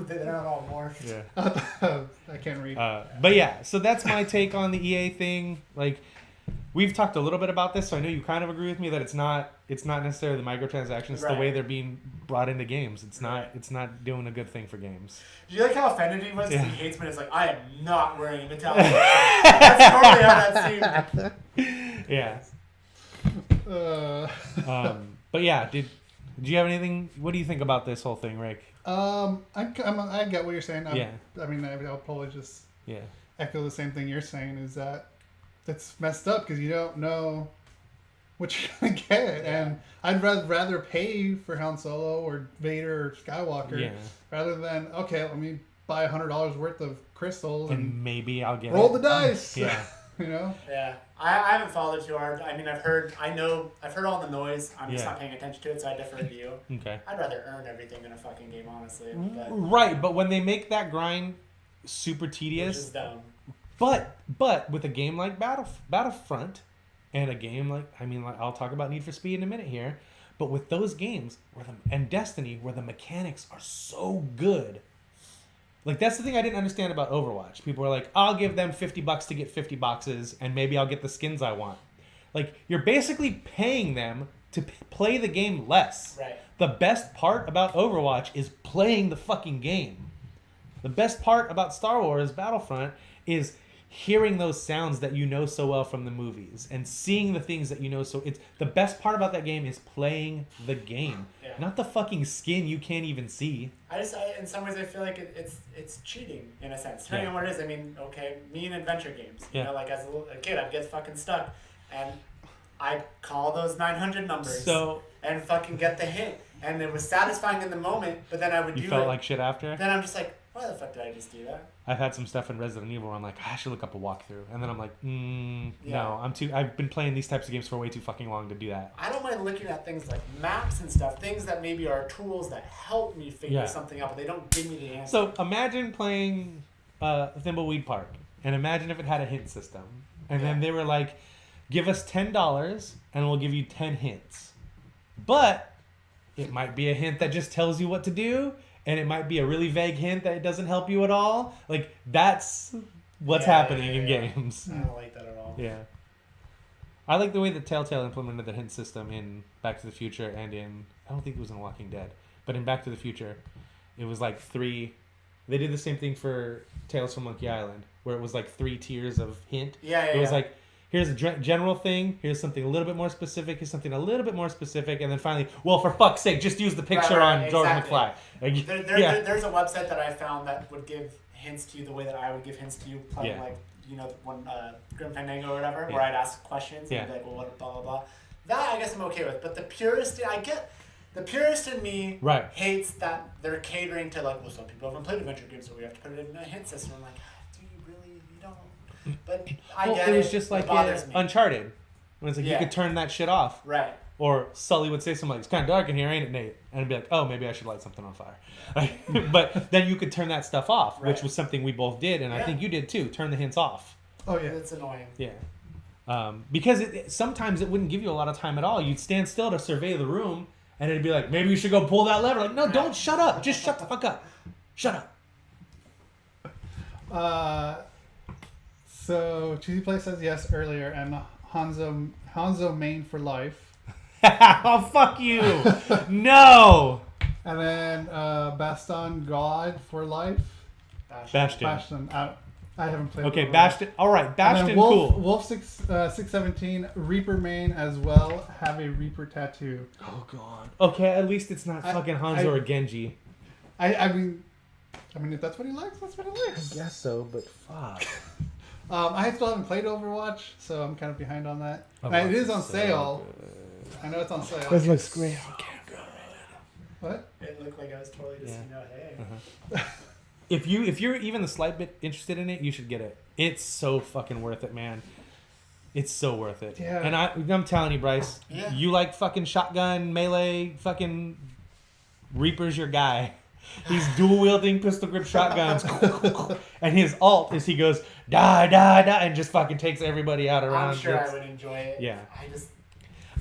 They're not all morphed. Yeah. I can't read. But yeah, so that's my take on the EA thing. Like, we've talked a little bit about this, so I know you kind of agree with me that it's not necessarily the microtransactions. It's the way they're being brought into games. It's not doing a good thing for games. Do you like how offended he was? 'Cause Yeah. He hates me. It's like, I am not wearing a Metallica shirt. That's totally how that seemed. Yeah. Uh, But yeah, did you have anything? What do you think about this whole thing, Rick? I get what you're saying. Yeah. I mean, I'll probably just Yeah. echo the same thing you're saying. Is that it's messed up because you don't know what you're gonna get, and I'd rather pay for Han Solo or Vader or Skywalker rather than let me buy $100 worth of crystals and maybe I'll get roll the dice. Yeah. You know. Yeah, I haven't followed it too hard. I mean, I've heard all the noise. I'm just Yeah. not paying attention to it, so I defer to you. Okay. I'd rather earn everything in a fucking game, honestly. But, Right, but when they make that grind super which tedious, is dumb. but with a game like Battlefront, and a game like I'll talk about Need for Speed in a minute here, but with those games and Destiny where the mechanics are so good. Like, that's the thing I didn't understand about Overwatch. People were like, I'll give them $50 to get 50 boxes, and maybe I'll get the skins I want. Like, you're basically paying them to play the game less. Right. The best part about Overwatch is playing the fucking game. The best part about Star Wars Battlefront is hearing those sounds that you know so well from the movies and seeing the things that you know. So it's the best part about that game is playing the game, not the fucking skin you can't even see. In some ways, I feel like it's cheating in a sense. Depending on what it is. I mean, okay, me in adventure games. You know, like as a kid, I'd get fucking stuck, and I call those 900 numbers and fucking get the hit, and it was satisfying in the moment. But then I would You felt like shit after? Then I'm just like, why the fuck did I just do that? I've had some stuff in Resident Evil where I'm like, I should look up a walkthrough, and then I'm like, no, I've been playing these types of games for way too fucking long to do that. I don't mind looking at things like maps and stuff, things that maybe are tools that help me figure something out, but they don't give me the answer. So imagine playing Thimbleweed Park, and imagine if it had a hint system, and then they were like, give us $10 and we'll give you 10 hints, but it might be a hint that just tells you what to do. And it might be a really vague hint that it doesn't help you at all. Like, that's what's happening in games. I don't like that at all. Yeah. I like the way that Telltale implemented the hint system in Back to the Future and I don't think it was in Walking Dead, but in Back to the Future, it was like they did the same thing for Tales from Monkey Island, where it was like 3 tiers of hint. It was like, here's a general thing, here's something a little bit more specific, here's something a little bit more specific, and then finally, well, for fuck's sake, just use the picture on George McFly. Like, there's a website that I found that would give hints to you the way that I would give hints to you, playing like, one Grim Fandango or whatever, where I'd ask questions and be like, well, what, blah, blah, blah. That I guess I'm okay with. But the purist, the purist in me Right. hates that they're catering to like, well, some people haven't played adventure games, so we have to put it in a hit system. I'm like, do you really? You don't. But I Well, get it was just like bothers me. Uncharted. When it's like you Yeah. could turn that shit off. Right. Or Sully would say something like, it's kind of dark in here, ain't it, Nate? And I'd be like, oh, maybe I should light something on fire. But then you could turn that stuff off, which Right. was something we both did, and I Yeah. think you did too. Turn the hints off. Oh yeah. It's annoying. Yeah. Because sometimes it wouldn't give you a lot of time at all. You'd stand still to survey the room, and it'd be like, maybe you should go pull that lever. Like, no, don't shut up. Just shut the fuck up. Shut up. So Cheesy Play says yes earlier, and Hanzo main for life. Oh, fuck you. No. And then Baston God for life. Bastion. Bastion. I haven't played. Okay, Overwatch. Bastion. All right, And Bastion, then Wolf, cool. Wolf 617 Reaper main as well. Have a Reaper tattoo. Oh, God. Okay, at least it's not fucking Hanzo or Genji. I mean, if that's what he likes, that's what he likes. Guess so, but fuck. I still haven't played Overwatch, so I'm kind of behind on that. And it is on so sale. I know it's on sale. This looks great. What? It looked like I was totally just, Yeah. hey. If you're even the slight bit interested in it, you should get it. It's so fucking worth it, man. It's so worth it. Yeah. And I'm telling you, Bryce, Yeah. you like fucking shotgun, melee, fucking Reaper's your guy. He's dual wielding pistol grip shotguns, and his alt is he goes die die die and just fucking takes everybody out around. I'm sure I would enjoy it. Yeah.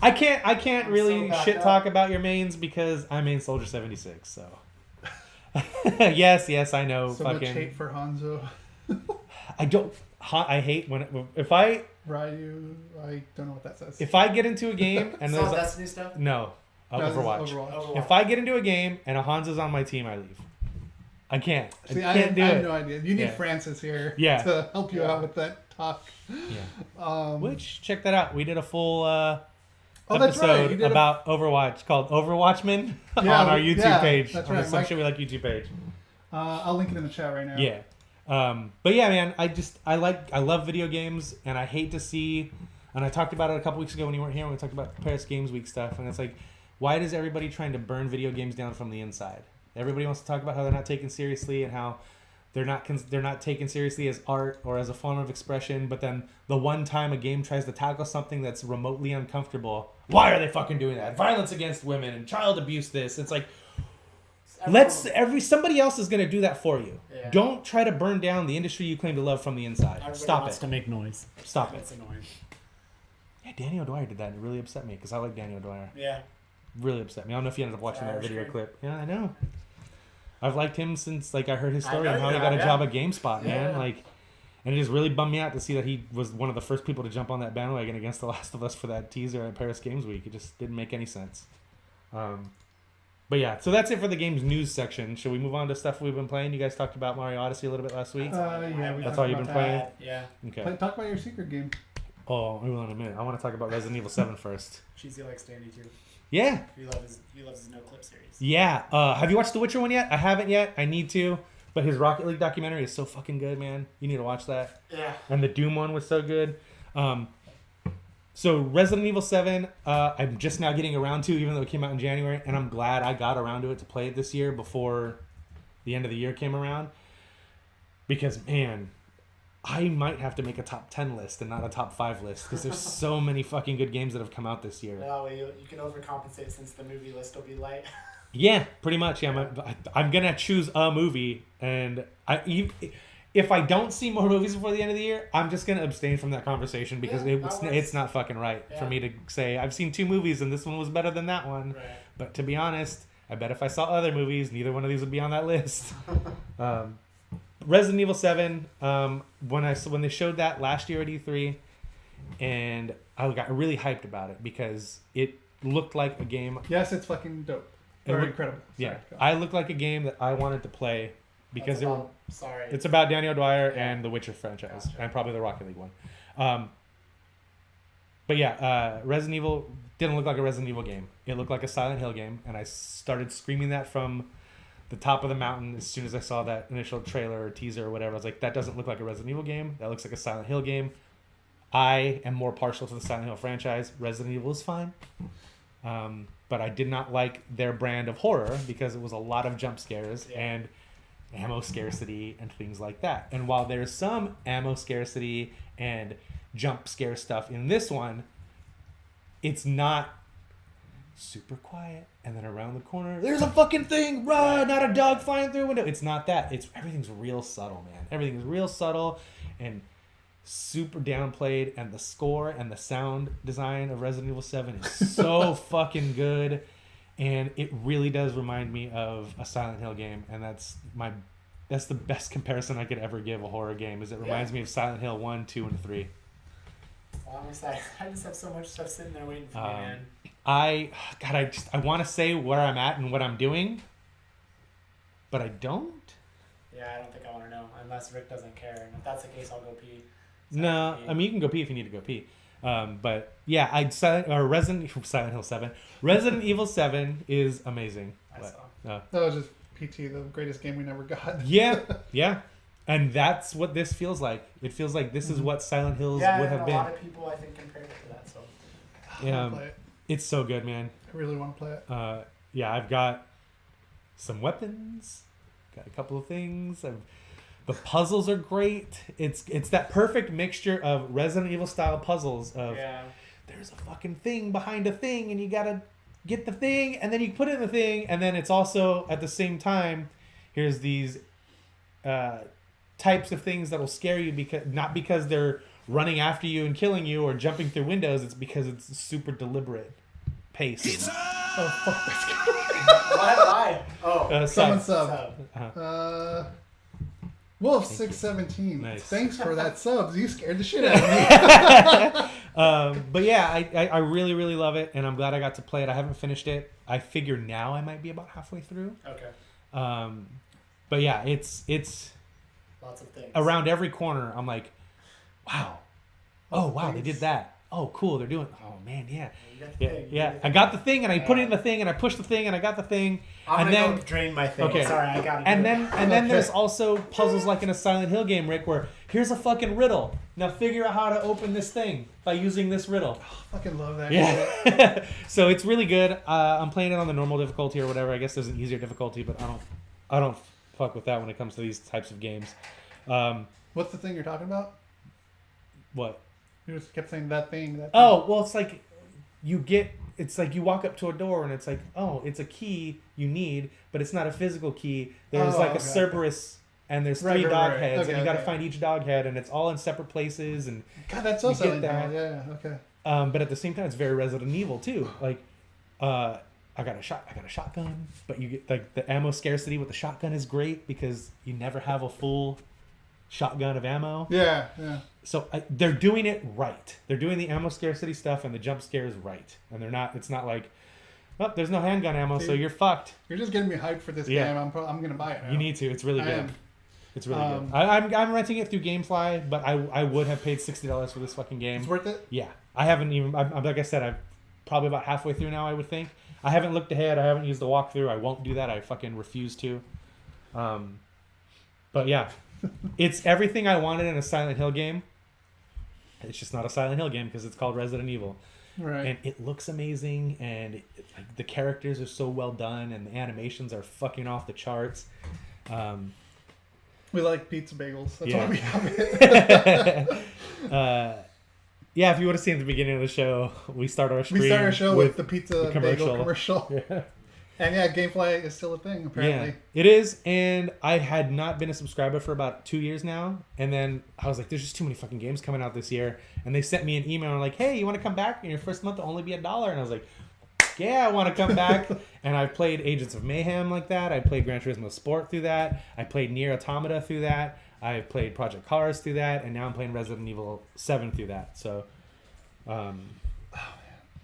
I can't I'm really so backed shit up. talk about your mains because I main Soldier 76. So yes, I know. So much fucking. hate for Hanzo. I hate when if I Ryu, I don't know what that says. if I get into a game and Some there's Destiny stuff. no No, this is Overwatch. Overwatch. If I get into a game and a Hanzo's on my team, I leave. I can't. See, I can't do I it. have no idea. You need Yeah. Francis here Yeah. to help you out with that talk. Yeah. Which check that out. We did a full that's right. episode You did about Overwatch called Overwatchmen Yeah, on our YouTube yeah, page. that's on the right. Some Mike- Shit We Like YouTube page. I'll link it in the chat right now. Yeah. But yeah, man, I love video games, and I hate to see, and I talked about it a couple weeks ago when you weren't here when we talked about Paris Games Week stuff, and it's like, why does everybody trying to burn video games down from the inside? Everybody wants to talk about how they're not taken seriously and how they're not taken seriously as art or as a form of expression, but then the one time a game tries to tackle something that's remotely uncomfortable, why are they fucking doing that? Violence against women and child abuse this. It's like, somebody else is going to do that for you. Yeah. Don't try to burn down the industry you claim to love from the inside. Everybody Stop wants it. to make noise. Stop it. It's annoying. Yeah, Danny O'Dwyer did that and it really upset me because I like Danny O'Dwyer. Yeah. Really upset me. I don't know if you ended up watching that Irish video kid. clip. Yeah, I know. I've liked him since I heard his I story know and how you he got a have, job yeah. at GameSpot, man. Yeah. And it just really bummed me out to see that he was one of the first people to jump on that bandwagon against The Last of Us for that teaser at Paris Games Week. It just didn't make any sense. But yeah, so that's it for the games news section. Should we move on to stuff we've been playing? You guys talked about Mario Odyssey a little bit last week. Yeah, we That's talked all you've about been that. playing? Yeah. Okay. Talk about your secret game. Oh, we will in a minute. I want to talk about Resident Evil 7 first. Cheesy likes Danny too. Yeah. He loves his no clip series. Yeah. Have you watched The Witcher one yet? I haven't yet. I need to. But his Rocket League documentary is so fucking good, man. You need to watch that. Yeah. And the Doom one was so good. So Resident Evil 7, I'm just now getting around to, even though it came out in January, and I'm glad I got around to it to play it this year before the end of the year came around. Because, man, I might have to make a top 10 list and not a top 5 list because there's so many fucking good games that have come out this year. Well, you can overcompensate since the movie list will be light. Yeah, pretty much. Yeah, I'm gonna choose a movie, and if I don't see more movies before the end of the year, I'm just gonna abstain from that conversation because Yeah, that works. it's not fucking right for me to say I've seen 2 movies and this one was better than that one. Right. But to be honest, I bet if I saw other movies, neither one of these would be on that list. Resident Evil 7, when they showed that last year at E3, and I got really hyped about it because it looked like a game. Yes, it's fucking dope. Or incredible. Yeah, Sorry, go on. I looked like a game that I wanted to play because Sorry. it's about Danny O'Dwyer Yeah. and the Witcher franchise, Gotcha. and probably the Rocket League one. But yeah, Resident Evil didn't look like a Resident Evil game. It looked like a Silent Hill game, and I started screaming that from the top of the mountain as soon as I saw that initial trailer or teaser or whatever. I was like, that doesn't look like a Resident Evil game. That looks like a Silent Hill game. I am more partial to the Silent Hill franchise. Resident Evil is fine. But I did not like their brand of horror because it was a lot of jump scares and ammo scarcity and things like that. And while there's some ammo scarcity and jump scare stuff in this one, it's not super quiet and then around the corner there's a fucking thing, run, not a dog flying through a window. It's not that. It's everything's real subtle, man. Everything is real subtle and super downplayed, and the score and the sound design of Resident Evil 7 is so fucking good, and it really does remind me of a Silent Hill game, and that's the best comparison I could ever give a horror game. Is it reminds me of Silent Hill 1, 2, and 3. Well, I'm excited. I just have so much stuff sitting there waiting for me, man. I want to say where I'm at and what I'm doing, but I don't. Yeah, I don't think I want to know unless Rick doesn't care, and if that's the case, I'll go pee. No, I mean you can go pee if you need to go pee. But yeah, Resident Hill 7. Resident Evil 7 is amazing. That was just PT, the greatest game we never got. Yeah. And that's what this feels like. It feels like this is what Silent Hills would have been. Yeah, a lot of people I think compared it to that. So Yeah, Play it. it's so good, man. I really want to play it. Yeah, I've got some weapons, got a couple of things. The puzzles are great. It's that perfect mixture of Resident Evil style puzzles of there's a fucking thing behind a thing and you gotta get the thing and then you put it in the thing, and then it's also at the same time here's these types of things that'll scare you, because not because they're running after you and killing you or jumping through windows, it's because it's super deliberate pace. Oh, fuck this why? Oh, Someone sub. Wolf 617. Nice. Thanks for that subs. You scared the shit out of me. But yeah, I really, really love it, and I'm glad I got to play it. I haven't finished it. I figure now I might be about halfway through. Okay. But yeah, it's Lots of things. around every corner. I'm like, wow. Oh, wow, they did that. Oh, cool, they're doing. Oh man, yeah. Yeah. I got the thing, and I put it in the thing, and I pushed the thing, and I got the thing. I'm and gonna then go drain my thing. Okay. Sorry, I got it. And then there's also puzzles like in a Silent Hill game, Rick, where here's a fucking riddle. Now figure out how to open this thing by using this riddle. I fucking love that. Yeah. So it's really good. I'm playing it on the normal difficulty or whatever. I guess there's an easier difficulty, but I don't fuck with that when it comes to these types of games. What's the thing you're talking about? What? You just kept saying that thing. Oh, well, it's like it's like you walk up to a door and it's like, oh, it's a key you need, but it's not a physical key. There's a Cerberus and there's three dog heads, and you got to find each dog head, and it's all in separate places. And God, that's so Silent Hill. Yeah, okay. But at the same time, it's very Resident Evil too. Like, I got a shotgun, but you get like the ammo scarcity with the shotgun is great because you never have a full shotgun of ammo. Yeah. So they're doing it right. They're doing the ammo scarcity stuff and the jump scares right. And they're not. It's not like, oh, there's no handgun ammo, so you're fucked. You're just getting me hyped for this game. I'm gonna buy it now. You need to. It's really good. It's really good. I'm renting it through GameFly, but I would have paid $60 for this fucking game. It's worth it. Yeah, I haven't even. Like I said, I'm probably about halfway through now. I would think. I haven't looked ahead. I haven't used the walkthrough. I won't do that. I fucking refuse to. But yeah, it's everything I wanted in a Silent Hill game. It's just not a Silent Hill game because it's called Resident Evil. Right. And it looks amazing, and like, the characters are so well done, and the animations are fucking off the charts. We like pizza bagels. That's Yeah. why we have it. Yeah, if you would have seen at the beginning of the show, we start our stream with the pizza bagel commercial. Yeah. And yeah, GameFly is still a thing, apparently. Yeah, it is, and I had not been a subscriber for about 2 years now, and then I was like, there's just too many fucking games coming out this year, and they sent me an email like, hey, you want to come back, and your first month will only be $1, and I was like, yeah, I want to come back. And I played Agents of Mayhem like that, I played Gran Turismo Sport through that, I played Nier Automata through that, I played Project Cars through that, and now I'm playing Resident Evil 7 through that, so...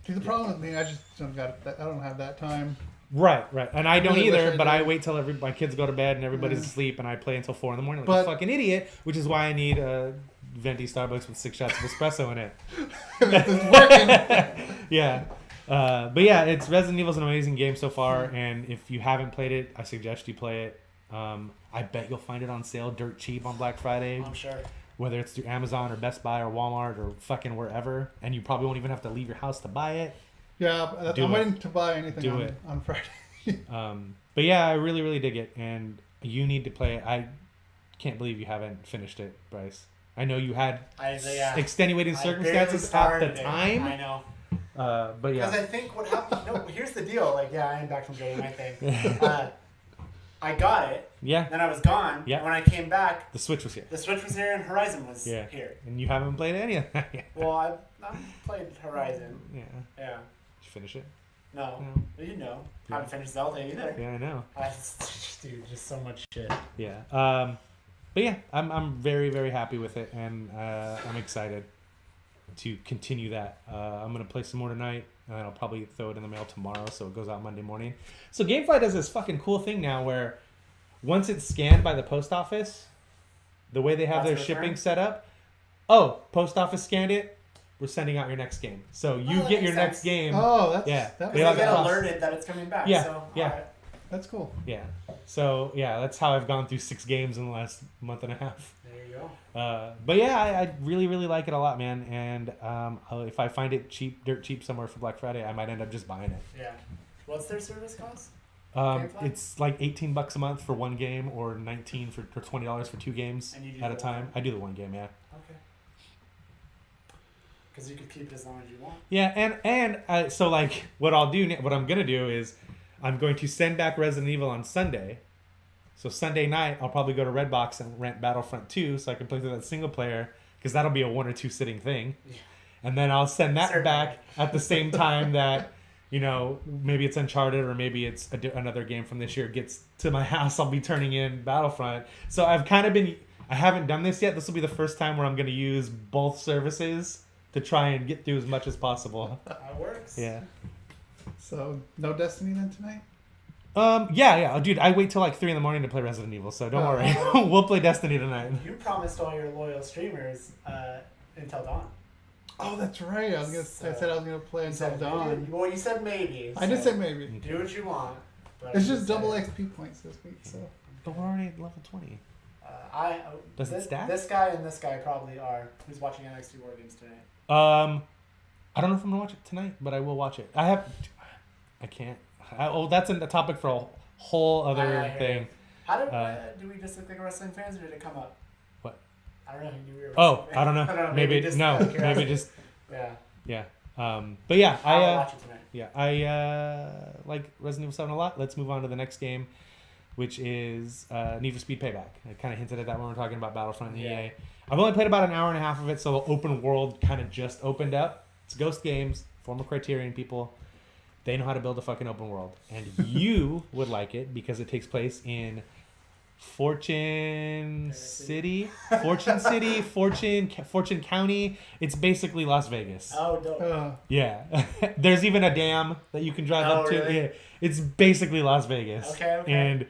See, the problem with me, I just don't I don't have that time. Right, and I don't really wish either, I but did. I wait till my kids go to bed and everybody's asleep, and I play until 4 a.m. like a fucking idiot, which is why I need a venti Starbucks with 6 shots of espresso in it. It's working. Yeah. But yeah, it's Resident Evil's an amazing game so far, and if you haven't played it, I suggest you play it. I bet you'll find it on sale dirt cheap on Black Friday. I'm sure. whether it's through Amazon or Best Buy or Walmart or fucking wherever, and you probably won't even have to leave your house to buy it. Yeah, I'm waiting to buy anything on Friday. But yeah, I really, really dig it, and you need to play it. I can't believe you haven't finished it, Bryce. I know you had extenuating circumstances at the time. I know. But yeah. Because I think what happened... No, here's the deal. Like, yeah, I am back from getting my thing. I got it. Yeah. Then I was gone. Yeah. When I came back... The Switch was here. The Switch was here and Horizon was here. And you haven't played any of that yet. Well, I played Horizon. Yeah. Yeah. Did you finish it? No. You know. Haven't finished Zelda either. Yeah, I know. Dude, just so much shit. Yeah. But yeah, I'm very, very happy with it, and I'm excited to continue that. I'm gonna play some more tonight, and I'll probably throw it in the mail tomorrow, so it goes out Monday morning. So GameFly does this fucking cool thing now, where once it's scanned by the post office, the way they have their shipping set up, post office scanned it, we're sending out your next game. So you get your next game. Oh, that's They get alerted that it's coming back. Yeah, so, yeah. Right. That's cool. Yeah. So yeah, that's how I've gone through 6 games in the last month and a half. There you go. But yeah, I really, really like it a lot, man. And if I find it cheap, dirt cheap somewhere for Black Friday, I might end up just buying it. Yeah. What's their service cost? It's like $18 a month for one game, or $19 for $20 for 2 games at a time. I do the one game, yeah. Okay. Because you could keep it as long as you want. Yeah, and so like what I'm gonna do is I'm going to send back Resident Evil on Sunday. So Sunday night I'll probably go to Redbox and rent Battlefront 2 so I can play through that single player, because that'll be a 1 or 2 sitting thing. Yeah. And then I'll send that back at the same time that, you know, maybe it's Uncharted or maybe it's another game from this year gets to my house. I'll be turning in Battlefront. So I haven't done this yet. This will be the first time where I'm going to use both services to try and get through as much as possible. That works. Yeah. So no Destiny then tonight? Yeah, dude. I wait till like 3 a.m. to play Resident Evil, so don't worry. We'll play Destiny tonight. You promised all your loyal streamers until dawn. Oh, that's right. I said I was gonna play until dawn. Well, you said maybe. I did say maybe. Do what you want. But it's just double XP points this week, so. But we're already at level 20. Does it stack? This guy and this guy probably are. Who's watching NXT War Games tonight? I don't know if I'm gonna watch it tonight, but I will watch it. I can't. That's a topic for a whole other thing. How do we just look like wrestling fans, or did it come up? What? I don't know. You knew we were. I don't know. Maybe just maybe just. Yeah. But yeah, I'll watch it tonight. Yeah, I like Resident Evil 7 a lot. Let's move on to the next game, which is Need for Speed Payback. I kind of hinted at that when we were talking about Battlefront and EA. I've only played about an hour and a half of it, so open world kind of just opened up. It's Ghost Games, former Criterion people. They know how to build a fucking open world. And you would like it because it takes place in Fortune County. It's basically Las Vegas. Oh, dope. Yeah. There's even a dam that you can drive up to. Really? Yeah. It's basically Las Vegas. Okay. And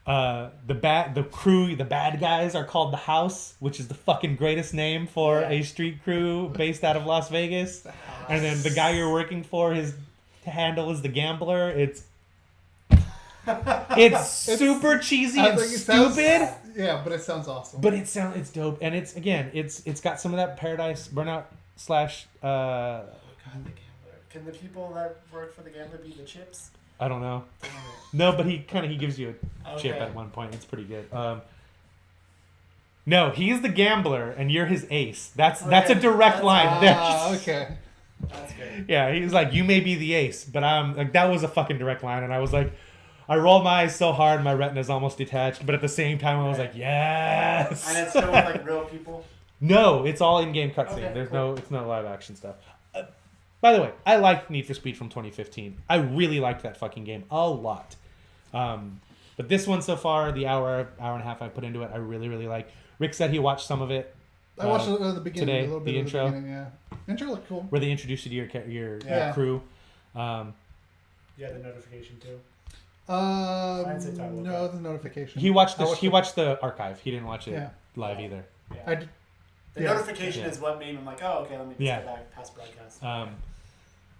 the bad guys are called the House, which is the fucking greatest name for a street crew based out of Las Vegas. And then the guy you're working for, his handle is the Gambler. It's super cheesy and stupid. Yeah, but it sounds awesome. But it's dope, and it's got some of that Paradise Burnout / God, the Gambler. Can the people that work for the Gambler be the Chips? I don't know. No, but he gives you a chip at one point. It's pretty good. No, he's the Gambler, and you're his ace. That's a direct line. Okay. That's good. Yeah, he was like, you may be the ace, but I'm like, that was a fucking direct line, and I was like, I rolled my eyes so hard, my retina's almost detached, but at the same time, I was like, yes. And it's still with like real people. No, it's all in-game cutscene. Okay, There's cool. it's not live action stuff. By the way, I liked Need for Speed from 2015. I really liked that fucking game a lot. But this one so far, the hour and a half I put into it, I really, really like. Rick said he watched some of it. I watched it at the beginning. Today, a little bit the of intro. The beginning, yeah. Intro looked cool. Where they introduced you to your crew. You had the notification too. No, the notification. He watched the archive. He didn't watch it live either. Yeah. The notification is what made him like, oh, okay, let me just go back past broadcast.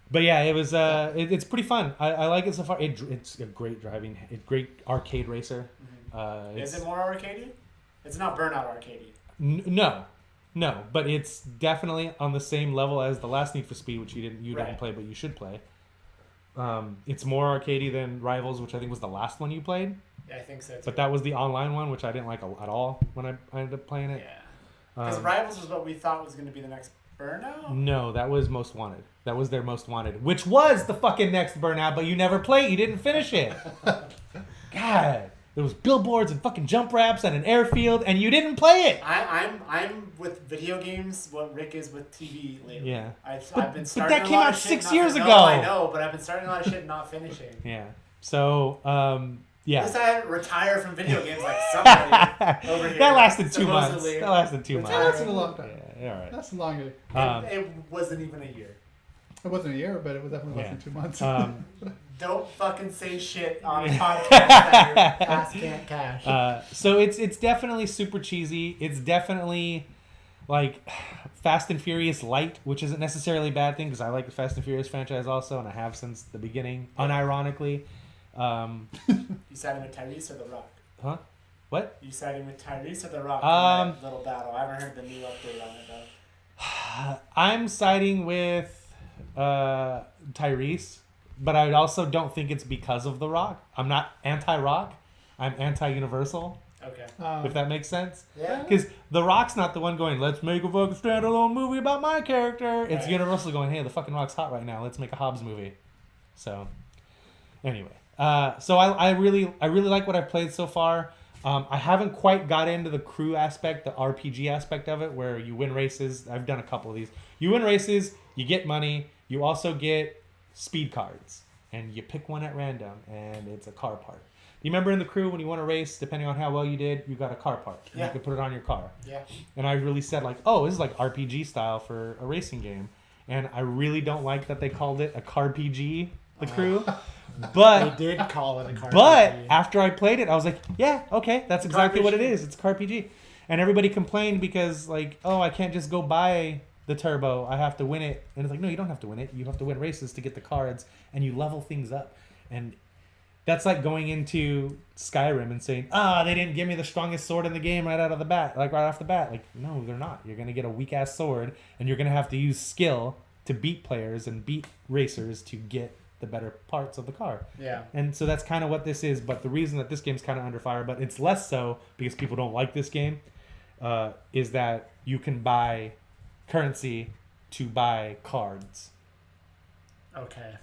But yeah, it was it's pretty fun. I like it so far. It's a great driving, great arcade racer. Is it more arcadey? It's not Burnout arcadey. No, No, but it's definitely on the same level as the last Need for Speed, which you Right. didn't play, but you should play. It's more arcadey than Rivals, which I think was the last one you played. Yeah, I think so too. But that was the online one, which I didn't like at all when I ended up playing it. Yeah. Because Rivals was what we thought was going to be the next Burnout? No, that was Most Wanted. That was their Most Wanted, which was the fucking next Burnout, but you never played. You didn't finish it. God. There was billboards and fucking jump wraps and an airfield, and you didn't play it. I'm with video games what Rick is with TV lately. Yeah. I've been But starting that a came lot out of shit 6 not- years no, ago. I know, but I've been starting a lot of shit and not finishing. Yeah. So, At least yeah. I didn't retire from video games like somebody over here. That lasted 2 months. supposedly. That lasted 2 That months. lasted a long time. Yeah, all right. That's longer. It wasn't even a year. It wasn't a year, but it was definitely less Yeah. than 2 months. Don't fucking say shit on a podcast that your ass can't cash. So it's definitely super cheesy. It's definitely like Fast and Furious light, which isn't necessarily a bad thing because I like the Fast and Furious franchise also, and I have since the beginning, unironically. You siding with Tyrese or The Rock? Huh? What? You siding with Tyrese or The Rock in that little battle? I haven't heard the new update on it though. I'm siding with Tyrese, but I also don't think it's because of The Rock. I'm not anti-Rock. I'm anti-Universal, Okay. if that makes sense. Yeah. Because The Rock's not the one going, let's make a fucking standalone movie about my character. It's Right. Universal going, hey, the fucking Rock's hot right now. Let's make a Hobbs movie. So, anyway. So I really like what I've played so far. I haven't quite got into the crew aspect, the RPG aspect of it, where you win races. I've done a couple of these. You win races, you get money. You also get speed cards. And you pick one at random, and it's a car part. You remember in the crew when you won a race, depending on how well you did, you got a car part. And Yeah. you could put it on your car. Yeah. And I really said like, oh, this is like RPG style for a racing game. And I really don't like that they called it a CarPG, the crew. But They did call it a car. but RPG. after I played it, I was like, yeah, okay, that's exactly what it is. It's CarPG. And everybody complained because like, oh, I can't just go buy the turbo. I have to win it. And it's like, no, you don't have to win it. You have to win races to get the cards, and you level things up. And that's like going into Skyrim and saying, they didn't give me the strongest sword in the game right out of the bat, like right off the bat. Like, no, they're not. You're going to get a weak ass sword, and you're going to have to use skill to beat players and beat racers to get the better parts of the car. Yeah. And so that's kind of what this is. But the reason that this game's kind of under fire, but it's less so because people don't like this game, is that you can buy currency to buy cards. Okay.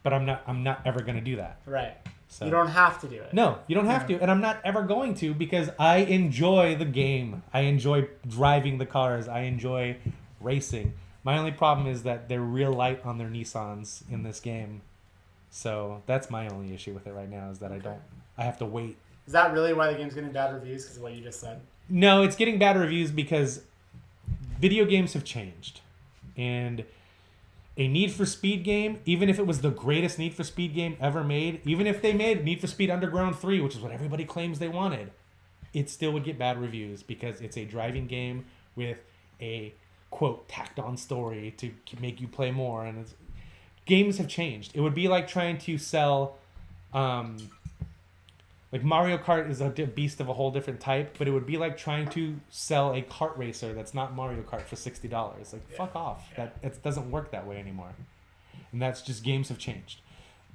But I'm not ever going to do that. Right. So You don't have to do it. no, you don't have to, and I'm not ever going to because I enjoy the game. I enjoy driving the cars. I enjoy racing. My only problem is that they're real light on their Nissans in this game. So that's my only issue with it right now is that I have to wait. Is that really why the game's getting bad reviews? Because of what you just said? No, it's getting bad reviews because video games have changed. And a Need for Speed game, even if it was the greatest Need for Speed game ever made, even if they made Need for Speed Underground 3, which is what everybody claims they wanted, it still would get bad reviews because it's a driving game with a, quote, tacked on story to make you play more. And games have changed. It would be like trying to sell... like Mario Kart is a beast of a whole different type, but it would be like trying to sell a kart racer that's not Mario Kart for $60. Like, fuck off. That it doesn't work that way anymore. And that's just games have changed.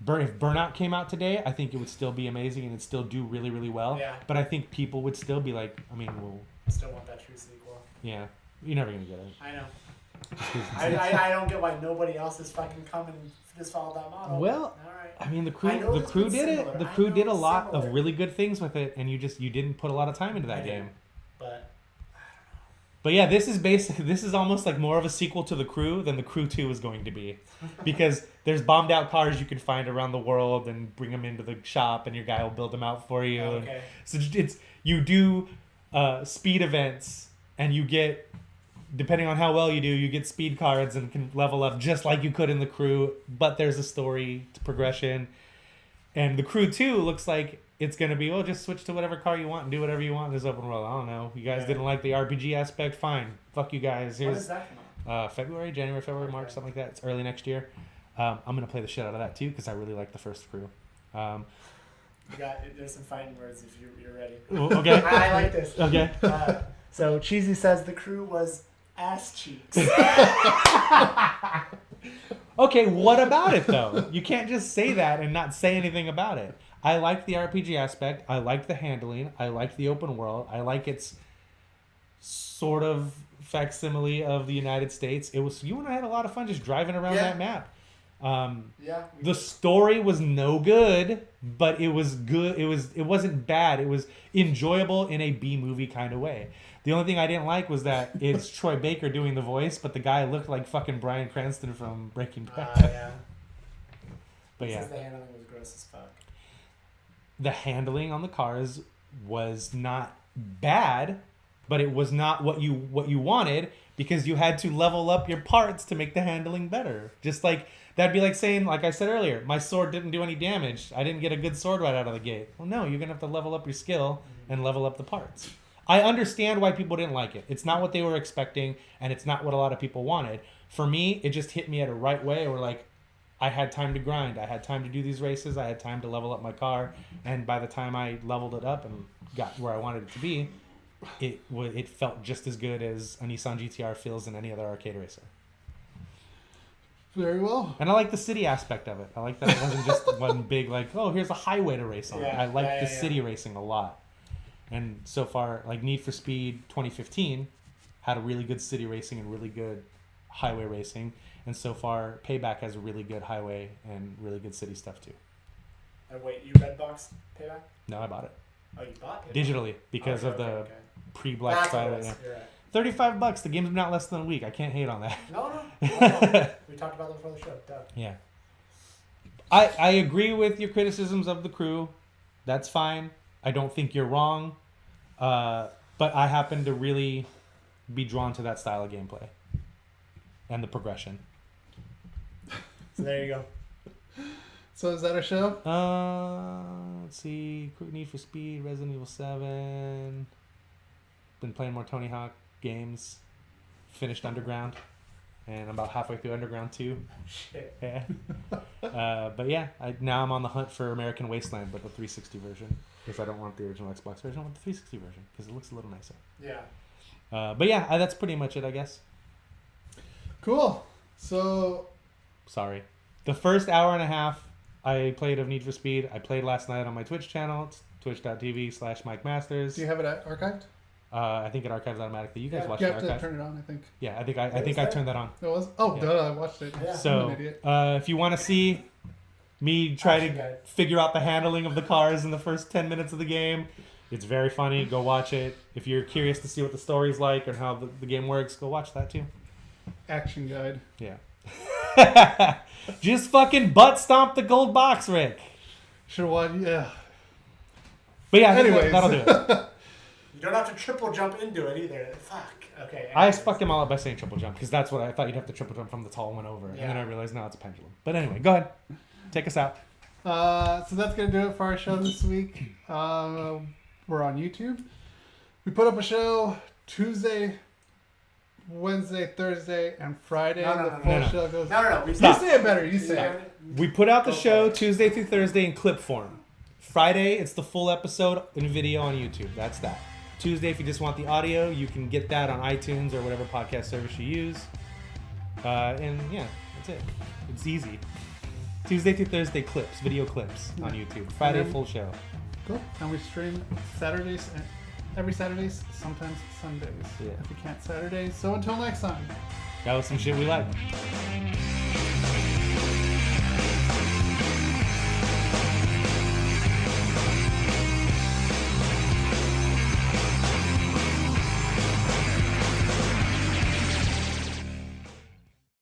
If Burnout came out today, I think it would still be amazing and it'd still do really, really well. Yeah. But I think people would still be like, well, I still want that true sequel. yeah, you're never gonna get it. I know. I don't get why nobody else is fucking coming to just follow that model. Well, all right. I mean, the I know crew it's did been it. similar. The I crew know did a it's lot of similar. really good things with it, and you didn't put a lot of time into that I game. didn't. But But yeah, this is almost like more of a sequel to The Crew than The Crew 2 is going to be. Because there's bombed out cars you can find around the world and bring them into the shop and your guy will build them out for you. Okay. So you do speed events and you get, depending on how well you do, you get speed cards and can level up just like you could in The Crew, but there's a story to progression. And The Crew 2 looks like it's going to be, just switch to whatever car you want and do whatever you want in this open world. I don't know. You guys didn't like the RPG aspect? Fine. Fuck you guys. when Here's does that come out? January, February, March, something like that. It's early next year. I'm going to play the shit out of that too because I really like the first Crew. There's some fighting words if you're ready. Okay. I like this. Okay. So Cheesy says The Crew was ass cheeks. Okay, what about it though? You can't just say that and not say anything about it. I like the RPG aspect. I like the handling. I like the open world. I like its sort of facsimile of the United States. You and I had a lot of fun just driving around that map. Yeah. The story was no good, but it was good. It wasn't bad. It was enjoyable in a B movie kind of way. The only thing I didn't like was that it's Troy Baker doing the voice, but the guy looked like fucking Bryan Cranston from Breaking Bad. Yeah. But yeah, The handling was gross as fuck. the handling on the cars was not bad, but it was not what you wanted, because you had to level up your parts to make the handling better. Just like that'd be like saying, like I said earlier, my sword didn't do any damage. I didn't get a good sword right out of the gate. Well, no, you're gonna have to level up your skill and level up the parts. I understand why people didn't like it. It's not what they were expecting, and it's not what a lot of people wanted. For me, it just hit me at a right way, where like I had time to grind. I had time to do these races. I had time to level up my car, and by the time I leveled it up and got where I wanted it to be, it felt just as good as a Nissan GTR feels in any other arcade racer. Very well. And I like the city aspect of it. I like that it wasn't just one big like, oh, here's a highway to race on. Yeah, I like the city racing a lot. And so far, like Need for Speed 2015 had a really good city racing and really good highway racing. And so far, Payback has a really good highway and really good city stuff too. Wait, you Redbox Payback? No, I bought it. Oh, you bought it? Digitally, because of the pre-Black That's what it Friday. was. Yeah. You're right. $35. The game's been out less than a week. I can't hate on that. No. We talked about them before the show. Duh. Yeah. I agree with your criticisms of the crew. That's fine. I don't think you're wrong. But I happen to really be drawn to that style of gameplay and the progression. So there you go. So is that a show? Let's see. Need for Speed, Resident Evil 7. Been playing more Tony Hawk games. Finished Underground. And I'm about halfway through Underground 2. Shit. Yeah. But yeah, now I'm on the hunt for American Wasteland, but the 360 version. Because I don't want the original Xbox version. I want the 360 version because it looks a little nicer. Yeah. But yeah, that's pretty much it, I guess. Cool. So Sorry. The first hour and a half I played of Need for Speed. I played last night on my Twitch channel. It's twitch.tv/Mike Masters. do you have it archived? I think it archives automatically. You guys watch You the have to archive? turn it on, I think. Yeah, I think I turned that on. It was? Oh, Yeah. duh, I watched it. Yeah. I'm So an idiot. if you want to see me try Action to guy. figure out the handling of the cars in the first 10 minutes of the game, it's very funny. Go watch it. If you're curious to see what the story's like and how the game works, go watch that too. Action guide. Yeah. Just fucking butt stomp the gold box, Rick. Should watch. Yeah. But yeah, I think Anyways. that'll do it. You don't have to triple jump into it either. Fuck. Okay. I anyways. fucked him all up by saying triple jump because that's what I thought you'd have to triple jump from the tall one over. And then Yeah. I realized now it's a pendulum. But anyway, go ahead. Take us out. So that's going to do it for our show this week. We're on YouTube. We put up a show Tuesday, Wednesday, Thursday, and Friday. No. The full No. show goes. No. We You Stop. say it better. You say it. We put out the Go show for it. Tuesday through Thursday in clip form. Friday, it's the full episode in video on YouTube. That's that. Tuesday, if you just want the audio, you can get that on iTunes or whatever podcast service you use. And yeah, that's it. It's easy. Tuesday through Thursday clips, video clips on YouTube. Friday, And then- full show. Cool. And we stream Saturdays, every Saturdays, sometimes Sundays. Yeah. If we can't Saturdays. So until next time. That was some shit we like.